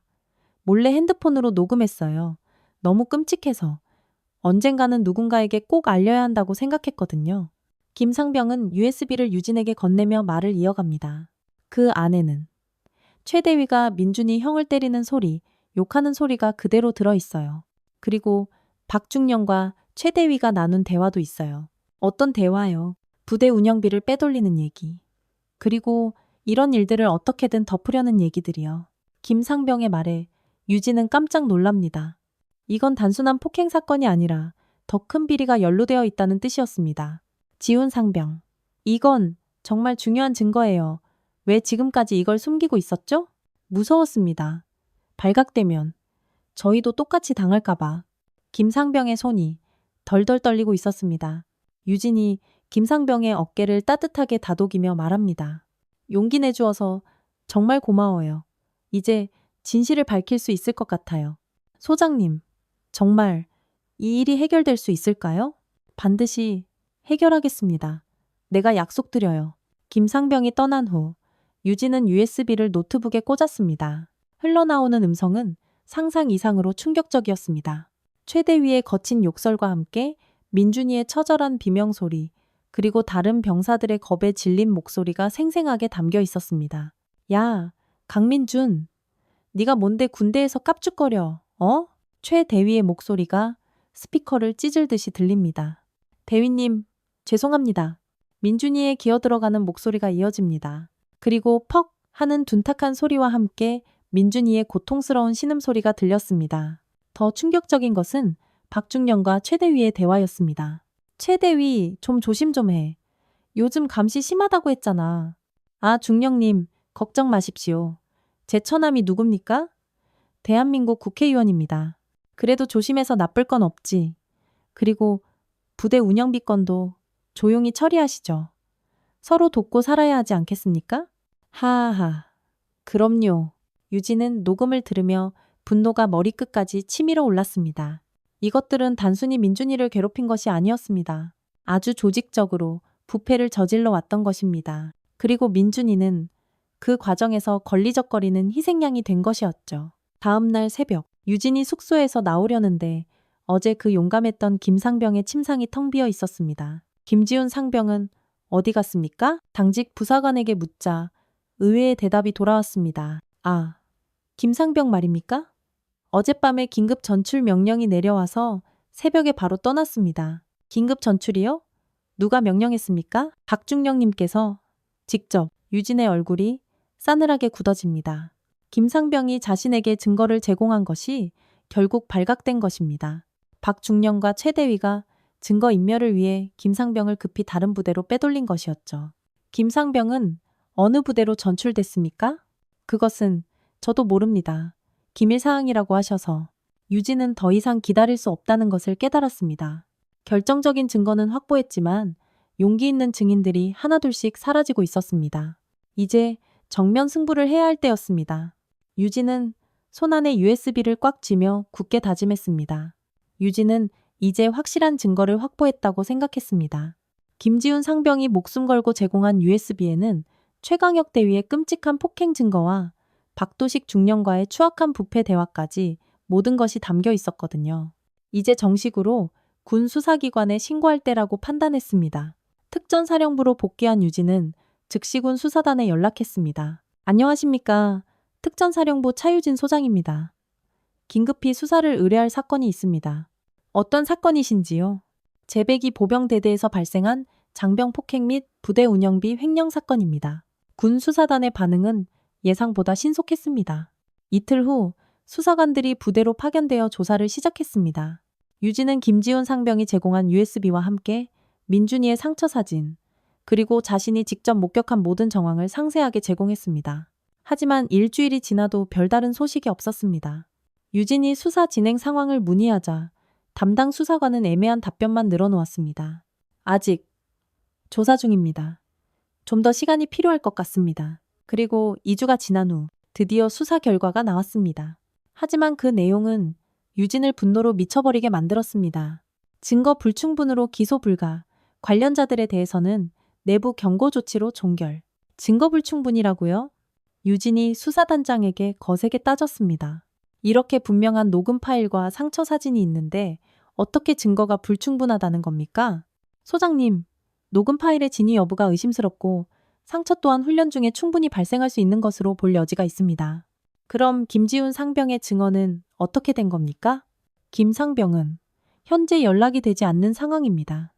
Speaker 1: 몰래 핸드폰으로 녹음했어요. 너무 끔찍해서 언젠가는 누군가에게 꼭 알려야 한다고 생각했거든요. 김상병은 USB를 유진에게 건네며 말을 이어갑니다. 그 안에는 최 대위가 민준이 형을 때리는 소리, 욕하는 소리가 그대로 들어있어요. 그리고 박중령과 최 대위가 나눈 대화도 있어요. 어떤 대화요? 부대 운영비를 빼돌리는 얘기. 그리고 이런 일들을 어떻게든 덮으려는 얘기들이요. 김상병의 말에 유진은 깜짝 놀랍니다. 이건 단순한 폭행 사건이 아니라 더 큰 비리가 연루되어 있다는 뜻이었습니다. 지훈 상병. 이건 정말 중요한 증거예요. 왜 지금까지 이걸 숨기고 있었죠? 무서웠습니다. 발각되면 저희도 똑같이 당할까봐. 김상병의 손이 덜덜 떨리고 있었습니다. 유진이 김상병의 어깨를 따뜻하게 다독이며 말합니다. 용기 내주어서 정말 고마워요. 이제 진실을 밝힐 수 있을 것 같아요. 소장님, 정말 이 일이 해결될 수 있을까요? 반드시 해결하겠습니다. 내가 약속드려요. 김상병이 떠난 후 유진은 USB를 노트북에 꽂았습니다. 흘러나오는 음성은 상상 이상으로 충격적이었습니다. 최대위의 거친 욕설과 함께 민준이의 처절한 비명소리, 그리고 다른 병사들의 겁에 질린 목소리가 생생하게 담겨 있었습니다. 야, 강민준, 네가 뭔데 군대에서 깝죽거려, 어? 최 대위의 목소리가 스피커를 찢을듯이 들립니다. 대위님, 죄송합니다. 민준이의 기어들어가는 목소리가 이어집니다. 그리고 퍽 하는 둔탁한 소리와 함께 민준이의 고통스러운 신음소리가 들렸습니다. 더 충격적인 것은 박중령과 최 대위의 대화였습니다. 최 대위, 좀 조심 좀 해. 요즘 감시 심하다고 했잖아. 아, 중령님, 걱정 마십시오. 제 처남이 누굽니까? 대한민국 국회의원입니다. 그래도 조심해서 나쁠 건 없지. 그리고 부대 운영비 건도 조용히 처리하시죠. 서로 돕고 살아야 하지 않겠습니까? 하하. 그럼요. 유진은 녹음을 들으며 분노가 머리끝까지 치밀어 올랐습니다. 이것들은 단순히 민준이를 괴롭힌 것이 아니었습니다. 아주 조직적으로 부패를 저질러 왔던 것입니다. 그리고 민준이는 그 과정에서 걸리적거리는 희생양이 된 것이었죠. 다음 날 새벽, 유진이 숙소에서 나오려는데 어제 그 용감했던 김상병의 침상이 텅 비어 있었습니다. 김지훈 상병은 어디 갔습니까? 당직 부사관에게 묻자 의외의 대답이 돌아왔습니다. 아, 김상병 말입니까? 어젯밤에 긴급 전출 명령이 내려와서 새벽에 바로 떠났습니다. 긴급 전출이요? 누가 명령했습니까? 박중령님께서 직접. 유진의 얼굴이 싸늘하게 굳어집니다. 김상병이 자신에게 증거를 제공한 것이 결국 발각된 것입니다. 박중령과 최대위가 증거인멸을 위해 김상병을 급히 다른 부대로 빼돌린 것이었죠. 김상병은 어느 부대로 전출됐습니까? 그것은 저도 모릅니다. 기밀사항이라고 하셔서 유진은 더 이상 기다릴 수 없다는 것을 깨달았습니다. 결정적인 증거는 확보했지만 용기 있는 증인들이 하나둘씩 사라지고 있었습니다. 이제 정면 승부를 해야 할 때였습니다. 유진은 손안에 USB를 꽉 쥐며 굳게 다짐했습니다. 유진은 이제 확실한 증거를 확보했다고 생각했습니다. 김지훈 상병이 목숨 걸고 제공한 USB에는 최강혁 대위의 끔찍한 폭행 증거와 박도식 중령과의 추악한 부패 대화까지 모든 것이 담겨 있었거든요. 이제 정식으로 군 수사기관에 신고할 때라고 판단했습니다. 특전사령부로 복귀한 유진은 즉시 군 수사단에 연락했습니다. 안녕하십니까. 특전사령부 차유진 소장입니다. 긴급히 수사를 의뢰할 사건이 있습니다. 어떤 사건이신지요? 제배기 보병대대에서 발생한 장병 폭행 및 부대 운영비 횡령 사건입니다. 군 수사단의 반응은 예상보다 신속했습니다. 이틀 후 수사관들이 부대로 파견되어 조사를 시작했습니다. 유진은 김지훈 상병이 제공한 USB와 함께 민준이의 상처 사진, 그리고 자신이 직접 목격한 모든 정황을 상세하게 제공했습니다. 하지만 일주일이 지나도 별다른 소식이 없었습니다. 유진이 수사 진행 상황을 문의하자 담당 수사관은 애매한 답변만 늘어놓았습니다. 아직 조사 중입니다. 좀 더 시간이 필요할 것 같습니다. 그리고 2주가 지난 후 드디어 수사 결과가 나왔습니다. 하지만 그 내용은 유진을 분노로 미쳐버리게 만들었습니다. 증거 불충분으로 기소 불가, 관련자들에 대해서는 내부 경고 조치로 종결. 증거 불충분이라고요? 유진이 수사단장에게 거세게 따졌습니다. 이렇게 분명한 녹음 파일과 상처 사진이 있는데 어떻게 증거가 불충분하다는 겁니까? 소장님, 녹음 파일의 진위 여부가 의심스럽고 상처 또한 훈련 중에 충분히 발생할 수 있는 것으로 볼 여지가 있습니다. 그럼 김지훈 상병의 증언은 어떻게 된 겁니까? 김상병은 현재 연락이 되지 않는 상황입니다.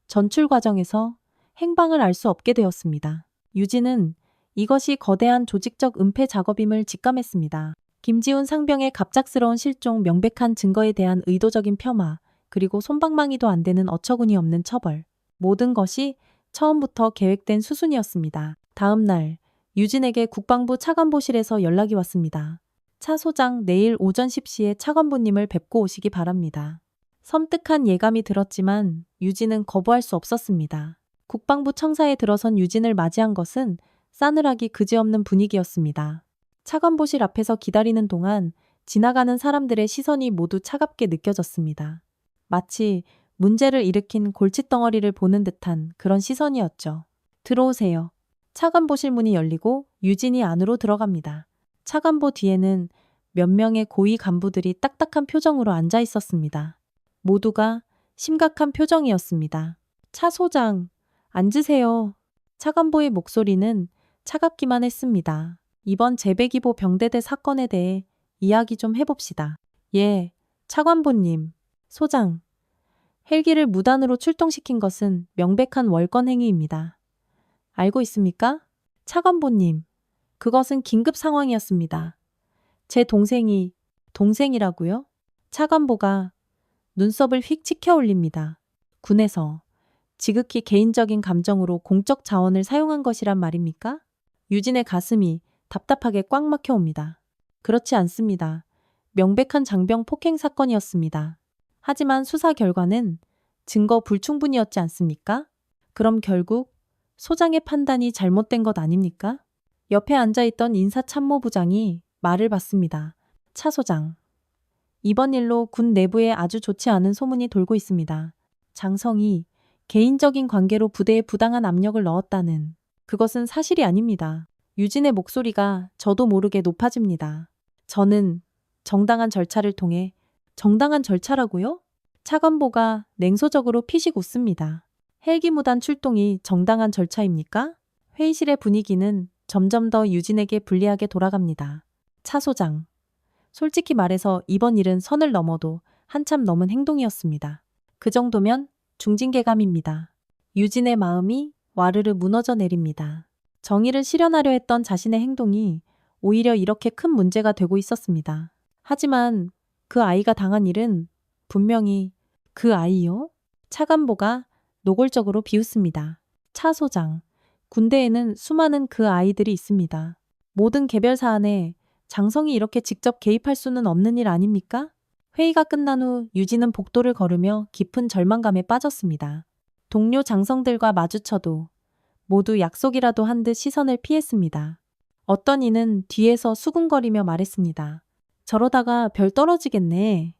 Speaker 1: 전출 과정에서 행방을 알 수 없게 되었습니다. 유진은 이것이 거대한 조직적 은폐 작업임을 직감했습니다. 김지훈 상병의 갑작스러운 실종, 명백한 증거에 대한 의도적인 폄하, 그리고 솜방망이도 안 되는 어처구니 없는 처벌. 모든 것이 처음부터 계획된 수순이었습니다. 다음 날 유진에게 국방부 차관보실에서 연락이 왔습니다. 차 소장, 내일 오전 10시에 차관보님을 뵙고 오시기 바랍니다. 섬뜩한 예감이 들었지만 유진은 거부할 수 없었습니다. 국방부 청사에 들어선 유진을 맞이한 것은 싸늘하기 그지없는 분위기였습니다. 차관보실 앞에서 기다리는 동안 지나가는 사람들의 시선이 모두 차갑게 느껴졌습니다. 마치 문제를 일으킨 골칫덩어리를 보는 듯한 그런 시선이었죠. 들어오세요. 차관보실 문이 열리고 유진이 안으로 들어갑니다. 차관보 뒤에는 몇 명의 고위 간부들이 딱딱한 표정으로 앉아 있었습니다. 모두가 심각한 표정이었습니다. 차 소장, 앉으세요. 차관보의 목소리는 차갑기만 했습니다. 이번 제배기보 병대대 사건에 대해 이야기 좀 해봅시다. 예, 차관보님, 소장. 헬기를 무단으로 출동시킨 것은 명백한 월권 행위입니다. 알고 있습니까? 차관보님, 그것은 긴급 상황이었습니다. 제 동생이라고요? 차관보가 눈썹을 휙 치켜 올립니다. 군에서 지극히 개인적인 감정으로 공적 자원을 사용한 것이란 말입니까? 유진의 가슴이 답답하게 꽉 막혀 옵니다. 그렇지 않습니다. 명백한 장병 폭행 사건이었습니다. 하지만 수사 결과는 증거 불충분이었지 않습니까? 그럼 결국 소장의 판단이 잘못된 것 아닙니까? 옆에 앉아있던 인사참모부장이 말을 받습니다. 차 소장, 이번 일로 군 내부에 아주 좋지 않은 소문이 돌고 있습니다. 장성이 개인적인 관계로 부대에 부당한 압력을 넣었다는 그것은 사실이 아닙니다. 유진의 목소리가 저도 모르게 높아집니다. 저는 정당한 절차를 통해 정당한 절차라고요? 차관보가 냉소적으로 피식 웃습니다. 헬기 무단 출동이 정당한 절차입니까? 회의실의 분위기는 점점 더 유진에게 불리하게 돌아갑니다. 차 소장. 솔직히 말해서 이번 일은 선을 넘어도 한참 넘은 행동이었습니다. 그 정도면 중징계감입니다. 유진의 마음이 와르르 무너져 내립니다. 정의를 실현하려 했던 자신의 행동이 오히려 이렇게 큰 문제가 되고 있었습니다. 하지만 그 아이가 당한 일은 분명히 그 아이요? 차관보가 노골적으로 비웃습니다. 차 소장. 군대에는 수많은 그 아이들이 있습니다. 모든 개별 사안에 장성이 이렇게 직접 개입할 수는 없는 일 아닙니까? 회의가 끝난 후 유진은 복도를 걸으며 깊은 절망감에 빠졌습니다. 동료 장성들과 마주쳐도 모두 약속이라도 한 듯 시선을 피했습니다. 어떤 이는 뒤에서 수군거리며 말했습니다. 저러다가 별 떨어지겠네.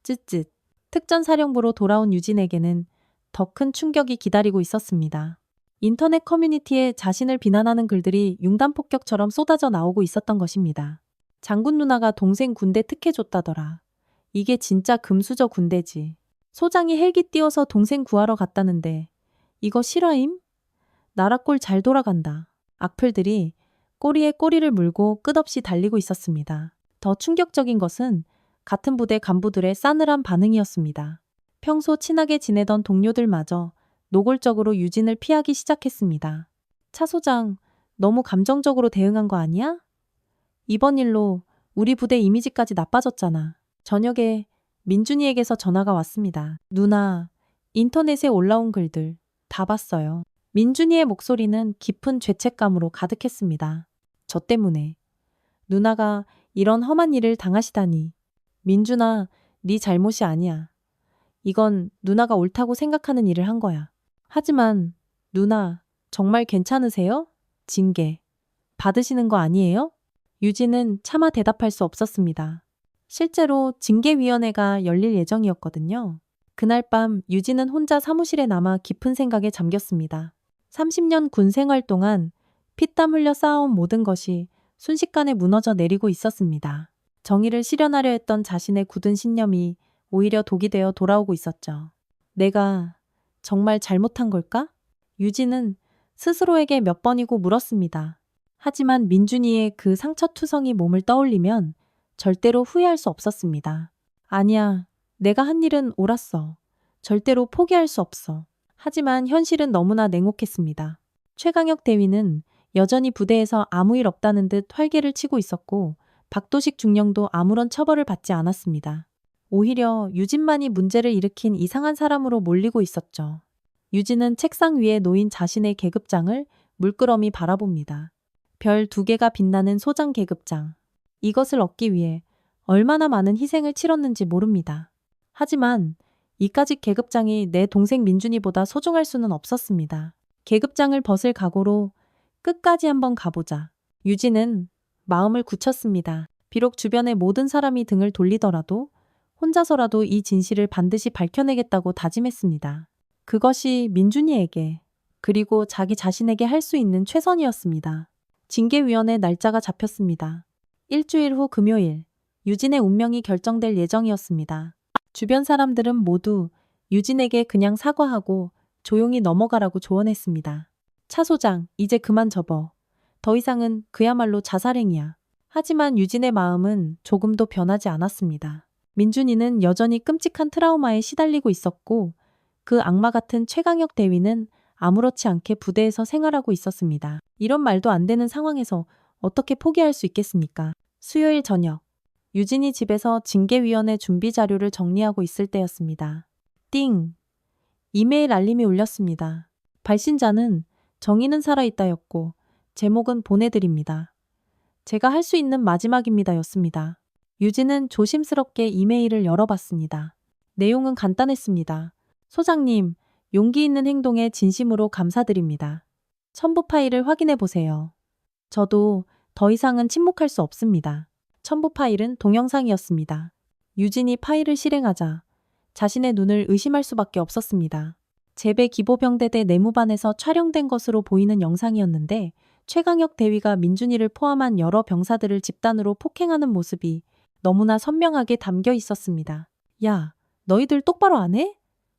Speaker 1: 쯧쯧. 특전사령부로 돌아온 유진에게는 더 큰 충격이 기다리고 있었습니다. 인터넷 커뮤니티에 자신을 비난하는 글들이 융단폭격처럼 쏟아져 나오고 있었던 것입니다. 장군 누나가 동생 군대 특혜줬다더라. 이게 진짜 금수저 군대지. 소장이 헬기 띄워서 동생 구하러 갔다는데 이거 실화임? 나라 꼴 잘 돌아간다. 악플들이 꼬리에 꼬리를 물고 끝없이 달리고 있었습니다. 더 충격적인 것은 같은 부대 간부들의 싸늘한 반응이었습니다. 평소 친하게 지내던 동료들마저 노골적으로 유진을 피하기 시작했습니다. 차 소장, 너무 감정적으로 대응한 거 아니야? 이번 일로 우리 부대 이미지까지 나빠졌잖아. 저녁에 민준이에게서 전화가 왔습니다. 누나, 인터넷에 올라온 글들 다 봤어요. 민준이의 목소리는 깊은 죄책감으로 가득했습니다. 저 때문에 누나가 이런 험한 일을 당하시다니. 민준아, 네 잘못이 아니야. 이건 누나가 옳다고 생각하는 일을 한 거야. 하지만 누나, 정말 괜찮으세요? 징계 받으시는 거 아니에요? 유진은 차마 대답할 수 없었습니다. 실제로 징계위원회가 열릴 예정이었거든요. 그날 밤 유진은 혼자 사무실에 남아 깊은 생각에 잠겼습니다. 30년 군 생활 동안 피땀 흘려 쌓아온 모든 것이 순식간에 무너져 내리고 있었습니다. 정의를 실현하려 했던 자신의 굳은 신념이 오히려 독이 되어 돌아오고 있었죠. 내가 정말 잘못한 걸까? 유진은 스스로에게 몇 번이고 물었습니다. 하지만 민준이의 그 상처투성이 몸을 떠올리면 절대로 후회할 수 없었습니다. 아니야, 내가 한 일은 옳았어. 절대로 포기할 수 없어. 하지만 현실은 너무나 냉혹했습니다. 최강혁 대위는 여전히 부대에서 아무 일 없다는 듯 활개를 치고 있었고 박도식 중령도 아무런 처벌을 받지 않았습니다. 오히려 유진만이 문제를 일으킨 이상한 사람으로 몰리고 있었죠. 유진은 책상 위에 놓인 자신의 계급장을 물끄러미 바라봅니다. 별 2개가 빛나는 소장 계급장. 이것을 얻기 위해 얼마나 많은 희생을 치렀는지 모릅니다. 하지만 이까짓 계급장이 내 동생 민준이보다 소중할 수는 없었습니다. 계급장을 벗을 각오로 끝까지 한번 가보자. 유진은 마음을 굳혔습니다. 비록 주변의 모든 사람이 등을 돌리더라도 혼자서라도 이 진실을 반드시 밝혀내겠다고 다짐했습니다. 그것이 민준이에게 그리고 자기 자신에게 할 수 있는 최선이었습니다. 징계위원회 날짜가 잡혔습니다. 일주일 후 금요일, 유진의 운명이 결정될 예정이었습니다. 주변 사람들은 모두 유진에게 그냥 사과하고 조용히 넘어가라고 조언했습니다. 차 소장, 이제 그만 접어. 더 이상은 그야말로 자살행위야. 하지만 유진의 마음은 조금도 변하지 않았습니다. 민준이는 여전히 끔찍한 트라우마에 시달리고 있었고 그 악마 같은 최강혁 대위는 아무렇지 않게 부대에서 생활하고 있었습니다. 이런 말도 안 되는 상황에서 어떻게 포기할 수 있겠습니까? 수요일 저녁, 유진이 집에서 징계위원회 준비 자료를 정리하고 있을 때였습니다. 띵! 이메일 알림이 울렸습니다. 발신자는 정의는 살아있다였고 제목은 보내드립니다. 제가 할 수 있는 마지막입니다 였습니다. 유진은 조심스럽게 이메일을 열어봤습니다. 내용은 간단했습니다. 소장님, 용기 있는 행동에 진심으로 감사드립니다. 첨부 파일을 확인해 보세요. 저도 더 이상은 침묵할 수 없습니다. 첨부 파일은 동영상이었습니다. 유진이 파일을 실행하자 자신의 눈을 의심할 수밖에 없었습니다. 제배 기보병대대 내무반에서 촬영된 것으로 보이는 영상이었는데 최강혁 대위가 민준이를 포함한 여러 병사들을 집단으로 폭행하는 모습이 너무나 선명하게 담겨 있었습니다. 야, 너희들 똑바로 안 해?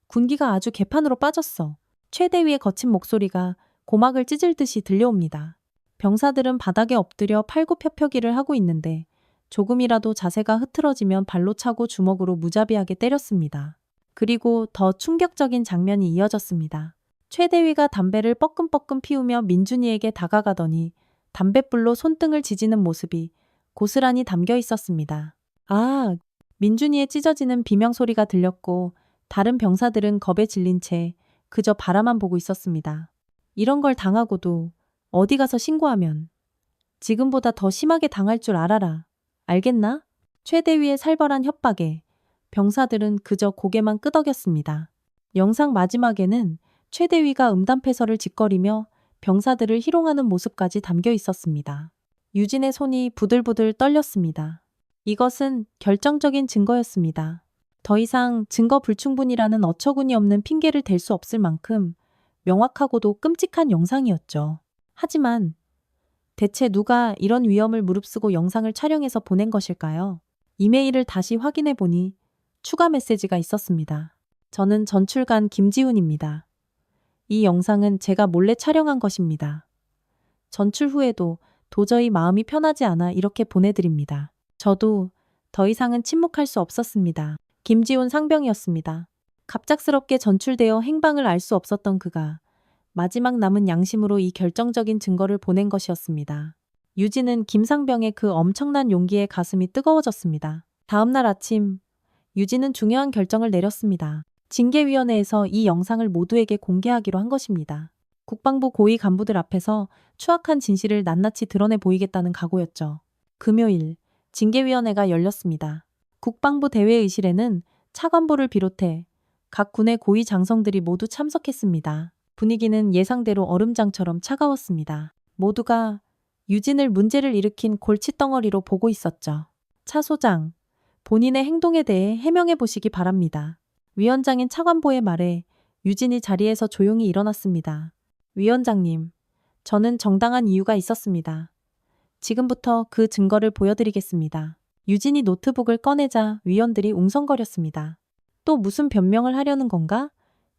Speaker 1: 군기가 아주 개판으로 빠졌어. 최 대위의 거친 목소리가 고막을 찢을 듯이 들려옵니다. 병사들은 바닥에 엎드려 팔굽혀펴기를 하고 있는데 조금이라도 자세가 흐트러지면 발로 차고 주먹으로 무자비하게 때렸습니다. 그리고 더 충격적인 장면이 이어졌습니다. 최 대위가 담배를 뻐끔뻐끔 피우며 민준이에게 다가가더니 담뱃불로 손등을 지지는 모습이 고스란히 담겨 있었습니다. 아, 민준이의 찢어지는 비명소리가 들렸고 다른 병사들은 겁에 질린 채 그저 바라만 보고 있었습니다. 이런 걸 당하고도 어디 가서 신고하면 지금보다 더 심하게 당할 줄 알아라. 알겠나? 최 대위의 살벌한 협박에 병사들은 그저 고개만 끄덕였습니다. 영상 마지막에는 최 대위가 음담패설을 짓거리며 병사들을 희롱하는 모습까지 담겨 있었습니다. 유진의 손이 부들부들 떨렸습니다. 이것은 결정적인 증거였습니다. 더 이상 증거 불충분이라는 어처구니 없는 핑계를 댈 수 없을 만큼 명확하고도 끔찍한 영상이었죠. 하지만 대체 누가 이런 위험을 무릅쓰고 영상을 촬영해서 보낸 것일까요? 이메일을 다시 확인해 보니 추가 메시지가 있었습니다. 저는 전출관 김지훈입니다. 이 영상은 제가 몰래 촬영한 것입니다. 전출 후에도 도저히 마음이 편하지 않아 이렇게 보내드립니다. 저도 더 이상은 침묵할 수 없었습니다. 김지훈 상병이었습니다. 갑작스럽게 전출되어 행방을 알 수 없었던 그가 마지막 남은 양심으로 이 결정적인 증거를 보낸 것이었습니다. 유진은 김상병의 그 엄청난 용기에 가슴이 뜨거워졌습니다. 다음 날 아침, 유진은 중요한 결정을 내렸습니다. 징계위원회에서 이 영상을 모두에게 공개하기로 한 것입니다. 국방부 고위 간부들 앞에서 추악한 진실을 낱낱이 드러내 보이겠다는 각오였죠. 금요일, 징계위원회가 열렸습니다. 국방부 대회의실에는 차관보를 비롯해 각 군의 고위 장성들이 모두 참석했습니다. 분위기는 예상대로 얼음장처럼 차가웠습니다. 모두가 유진을 문제를 일으킨 골칫덩어리로 보고 있었죠. 차 소장, 본인의 행동에 대해 해명해 보시기 바랍니다. 위원장인 차관보의 말에 유진이 자리에서 조용히 일어났습니다. 위원장님, 저는 정당한 이유가 있었습니다. 지금부터 그 증거를 보여드리겠습니다. 유진이 노트북을 꺼내자 위원들이 웅성거렸습니다. 또 무슨 변명을 하려는 건가?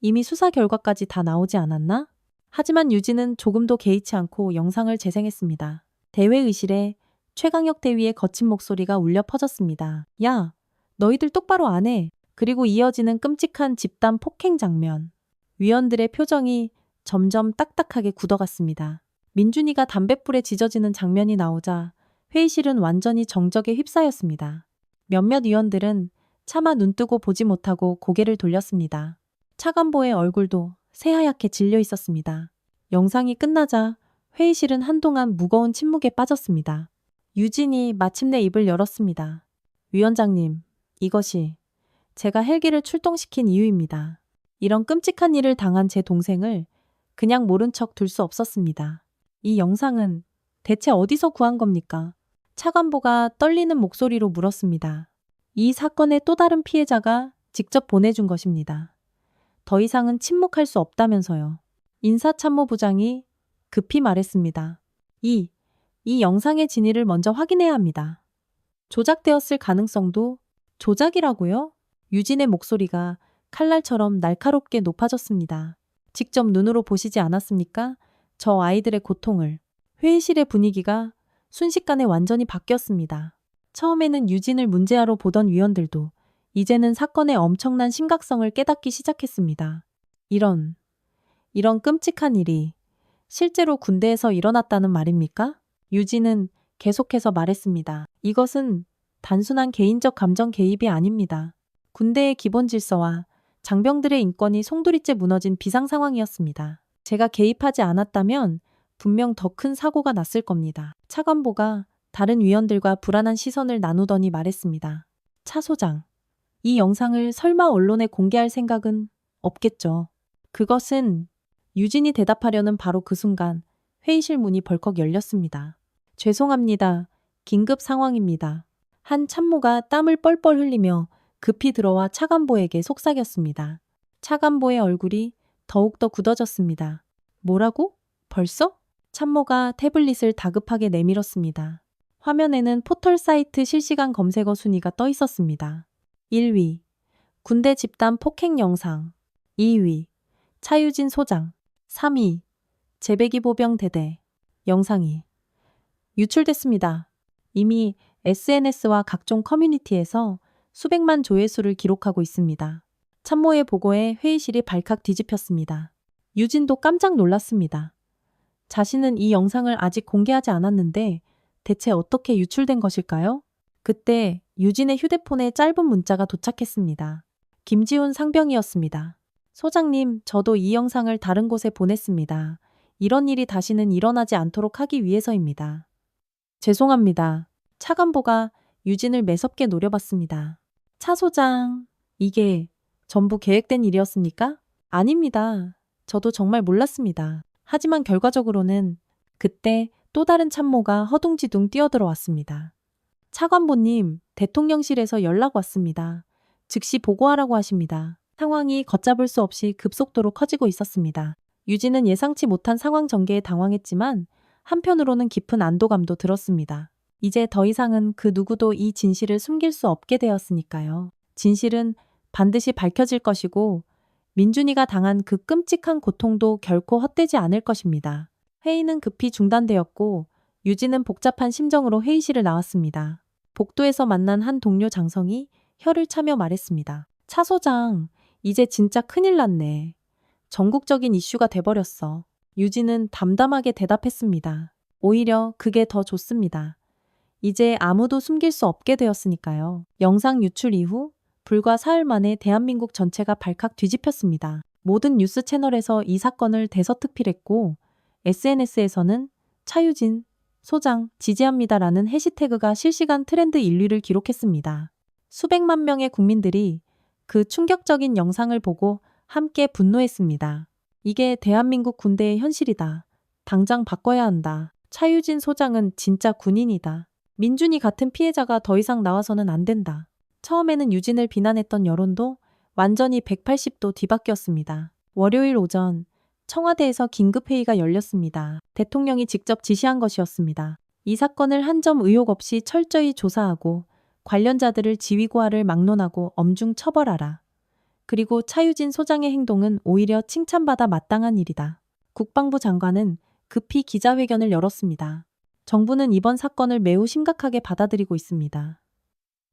Speaker 1: 이미 수사 결과까지 다 나오지 않았나? 하지만 유진은 조금도 개의치 않고 영상을 재생했습니다. 대회의실에 최강혁 대위의 거친 목소리가 울려 퍼졌습니다. 야, 너희들 똑바로 안 해. 그리고 이어지는 끔찍한 집단 폭행 장면. 위원들의 표정이 점점 딱딱하게 굳어갔습니다. 민준이가 담뱃불에 지져지는 장면이 나오자 회의실은 완전히 정적에 휩싸였습니다. 몇몇 위원들은 차마 눈뜨고 보지 못하고 고개를 돌렸습니다. 차관보의 얼굴도 새하얗게 질려 있었습니다. 영상이 끝나자 회의실은 한동안 무거운 침묵에 빠졌습니다. 유진이 마침내 입을 열었습니다. 위원장님, 이것이 제가 헬기를 출동시킨 이유입니다. 이런 끔찍한 일을 당한 제 동생을 그냥 모른 척 둘 수 없었습니다. 이 영상은 대체 어디서 구한 겁니까? 차관보가 떨리는 목소리로 물었습니다. 이 사건의 또 다른 피해자가 직접 보내준 것입니다. 더 이상은 침묵할 수 없다면서요. 인사참모부장이 급히 말했습니다. 이 영상의 진위를 먼저 확인해야 합니다. 조작되었을 가능성도 조작이라고요? 유진의 목소리가 칼날처럼 날카롭게 높아졌습니다. 직접 눈으로 보시지 않았습니까? 저 아이들의 고통을. 회의실의 분위기가 순식간에 완전히 바뀌었습니다. 처음에는 유진을 문제아로 보던 위원들도 이제는 사건의 엄청난 심각성을 깨닫기 시작했습니다. 이런 끔찍한 일이 실제로 군대에서 일어났다는 말입니까? 유진은 계속해서 말했습니다. 이것은 단순한 개인적 감정 개입이 아닙니다. 군대의 기본 질서와 장병들의 인권이 송두리째 무너진 비상 상황이었습니다. 제가 개입하지 않았다면 분명 더 큰 사고가 났을 겁니다. 차관보가 다른 위원들과 불안한 시선을 나누더니 말했습니다. 차 소장, 이 영상을 설마 언론에 공개할 생각은 없겠죠. 그것은 유진이 대답하려는 바로 그 순간 회의실 문이 벌컥 열렸습니다. 죄송합니다. 긴급 상황입니다. 한 참모가 땀을 뻘뻘 흘리며 급히 들어와 차관보에게 속삭였습니다. 차관보의 얼굴이 더욱더 굳어졌습니다. 뭐라고? 벌써? 참모가 태블릿을 다급하게 내밀었습니다. 화면에는 포털 사이트 실시간 검색어 순위가 떠 있었습니다. 1위 군대 집단 폭행 영상, 2위 차유진 소장, 3위 재배기 보병 대대 영상이 유출됐습니다. 이미 SNS와 각종 커뮤니티에서 수백만 조회수를 기록하고 있습니다. 참모의 보고에 회의실이 발칵 뒤집혔습니다. 유진도 깜짝 놀랐습니다. 자신은 이 영상을 아직 공개하지 않았는데 대체 어떻게 유출된 것일까요? 그때 유진의 휴대폰에 짧은 문자가 도착했습니다. 김지훈 상병이었습니다. 소장님, 저도 이 영상을 다른 곳에 보냈습니다. 이런 일이 다시는 일어나지 않도록 하기 위해서입니다. 죄송합니다. 차관보가 유진을 매섭게 노려봤습니다. 차 소장, 이게 전부 계획된 일이었습니까? 아닙니다. 저도 정말 몰랐습니다. 하지만 결과적으로는 그때 또 다른 참모가 허둥지둥 뛰어들어왔습니다. 차관보님, 대통령실에서 연락 왔습니다. 즉시 보고하라고 하십니다. 상황이 걷잡을 수 없이 급속도로 커지고 있었습니다. 유진은 예상치 못한 상황 전개에 당황했지만 한편으로는 깊은 안도감도 들었습니다. 이제 더 이상은 그 누구도 이 진실을 숨길 수 없게 되었으니까요. 진실은 반드시 밝혀질 것이고 민준이가 당한 그 끔찍한 고통도 결코 헛되지 않을 것입니다. 회의는 급히 중단되었고 유진은 복잡한 심정으로 회의실을 나왔습니다. 복도에서 만난 한 동료 장성이 혀를 차며 말했습니다. 차 소장, 이제 진짜 큰일 났네. 전국적인 이슈가 돼버렸어. 유진은 담담하게 대답했습니다. 오히려 그게 더 좋습니다. 이제 아무도 숨길 수 없게 되었으니까요. 영상 유출 이후 불과 사흘 만에 대한민국 전체가 발칵 뒤집혔습니다. 모든 뉴스 채널에서 이 사건을 대서특필했고 SNS에서는 차유진, 소장, 지지합니다라는 해시태그가 실시간 트렌드 1위를 기록했습니다. 수백만 명의 국민들이 그 충격적인 영상을 보고 함께 분노했습니다. 이게 대한민국 군대의 현실이다. 당장 바꿔야 한다. 차유진 소장은 진짜 군인이다. 민준이 같은 피해자가 더 이상 나와서는 안 된다. 처음에는 유진을 비난했던 여론도 완전히 180도 뒤바뀌었습니다. 월요일 오전 청와대에서 긴급회의가 열렸습니다. 대통령이 직접 지시한 것이었습니다. 이 사건을 한 점 의혹 없이 철저히 조사하고 관련자들을 지휘고하를 막론하고 엄중 처벌하라. 그리고 차유진 소장의 행동은 오히려 칭찬받아 마땅한 일이다. 국방부 장관은 급히 기자회견을 열었습니다. 정부는 이번 사건을 매우 심각하게 받아들이고 있습니다.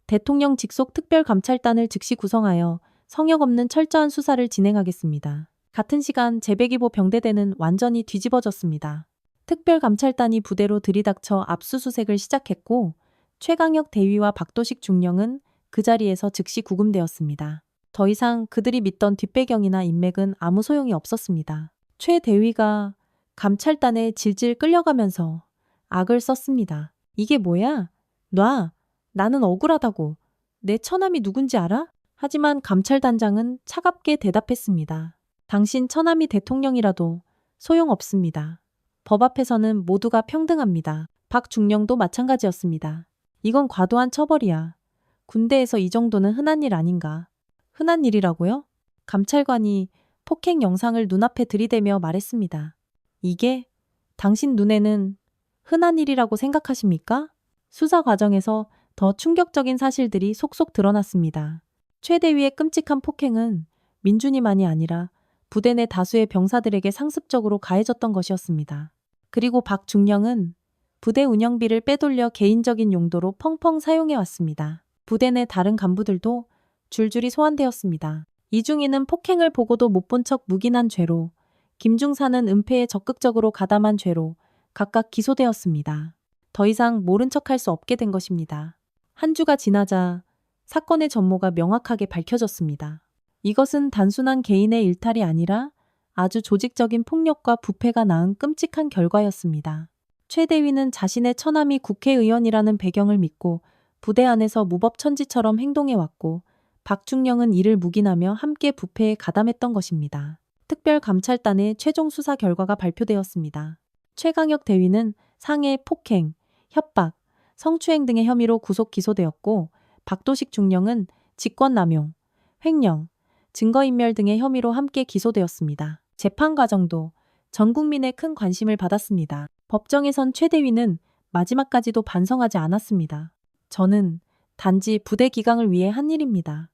Speaker 1: 대통령 직속 특별감찰단을 즉시 구성하여 성역 없는 철저한 수사를 진행하겠습니다. 같은 시간 재배기보 병대대는 완전히 뒤집어졌습니다. 특별감찰단이 부대로 들이닥쳐 압수수색을 시작했고 최강혁 대위와 박도식 중령은 그 자리에서 즉시 구금되었습니다. 더 이상 그들이 믿던 뒷배경이나 인맥은 아무 소용이 없었습니다. 최 대위가 감찰단에 질질 끌려가면서 악을 썼습니다. 이게 뭐야? 놔! 나는 억울하다고. 내 처남이 누군지 알아? 하지만 감찰단장은 차갑게 대답했습니다. 당신 처남이 대통령이라도 소용없습니다. 법 앞에서는 모두가 평등합니다. 박중령도 마찬가지였습니다. 이건 과도한 처벌이야. 군대에서 이 정도는 흔한 일 아닌가. 흔한 일이라고요? 감찰관이 폭행 영상을 눈앞에 들이대며 말했습니다. 이게 당신 눈에는 흔한 일이라고 생각하십니까? 수사 과정에서 더 충격적인 사실들이 속속 드러났습니다. 최 대위의 끔찍한 폭행은 민준이만이 아니라 부대 내 다수의 병사들에게 상습적으로 가해졌던 것이었습니다. 그리고 박중령은 부대 운영비를 빼돌려 개인적인 용도로 펑펑 사용해왔습니다. 부대 내 다른 간부들도 줄줄이 소환되었습니다. 이중희는 폭행을 보고도 못 본 척 묵인한 죄로, 김중사는 은폐에 적극적으로 가담한 죄로 각각 기소되었습니다. 더 이상 모른 척할 수 없게 된 것입니다. 한 주가 지나자 사건의 전모가 명확하게 밝혀졌습니다. 이것은 단순한 개인의 일탈이 아니라 아주 조직적인 폭력과 부패가 낳은 끔찍한 결과였습니다. 최 대위는 자신의 처남이 국회의원이라는 배경을 믿고 부대 안에서 무법천지처럼 행동해왔고 박중령은 이를 묵인하며 함께 부패에 가담했던 것입니다. 특별감찰단의 최종 수사 결과가 발표되었습니다. 최강혁 대위는 상해, 폭행, 협박, 성추행 등의 혐의로 구속 기소되었고 박도식 중령은 직권남용, 횡령, 증거인멸 등의 혐의로 함께 기소되었습니다. 재판 과정도 전 국민의 큰 관심을 받았습니다. 법정에선 최대위는 마지막까지도 반성하지 않았습니다. 저는 단지 부대 기강을 위해 한 일입니다.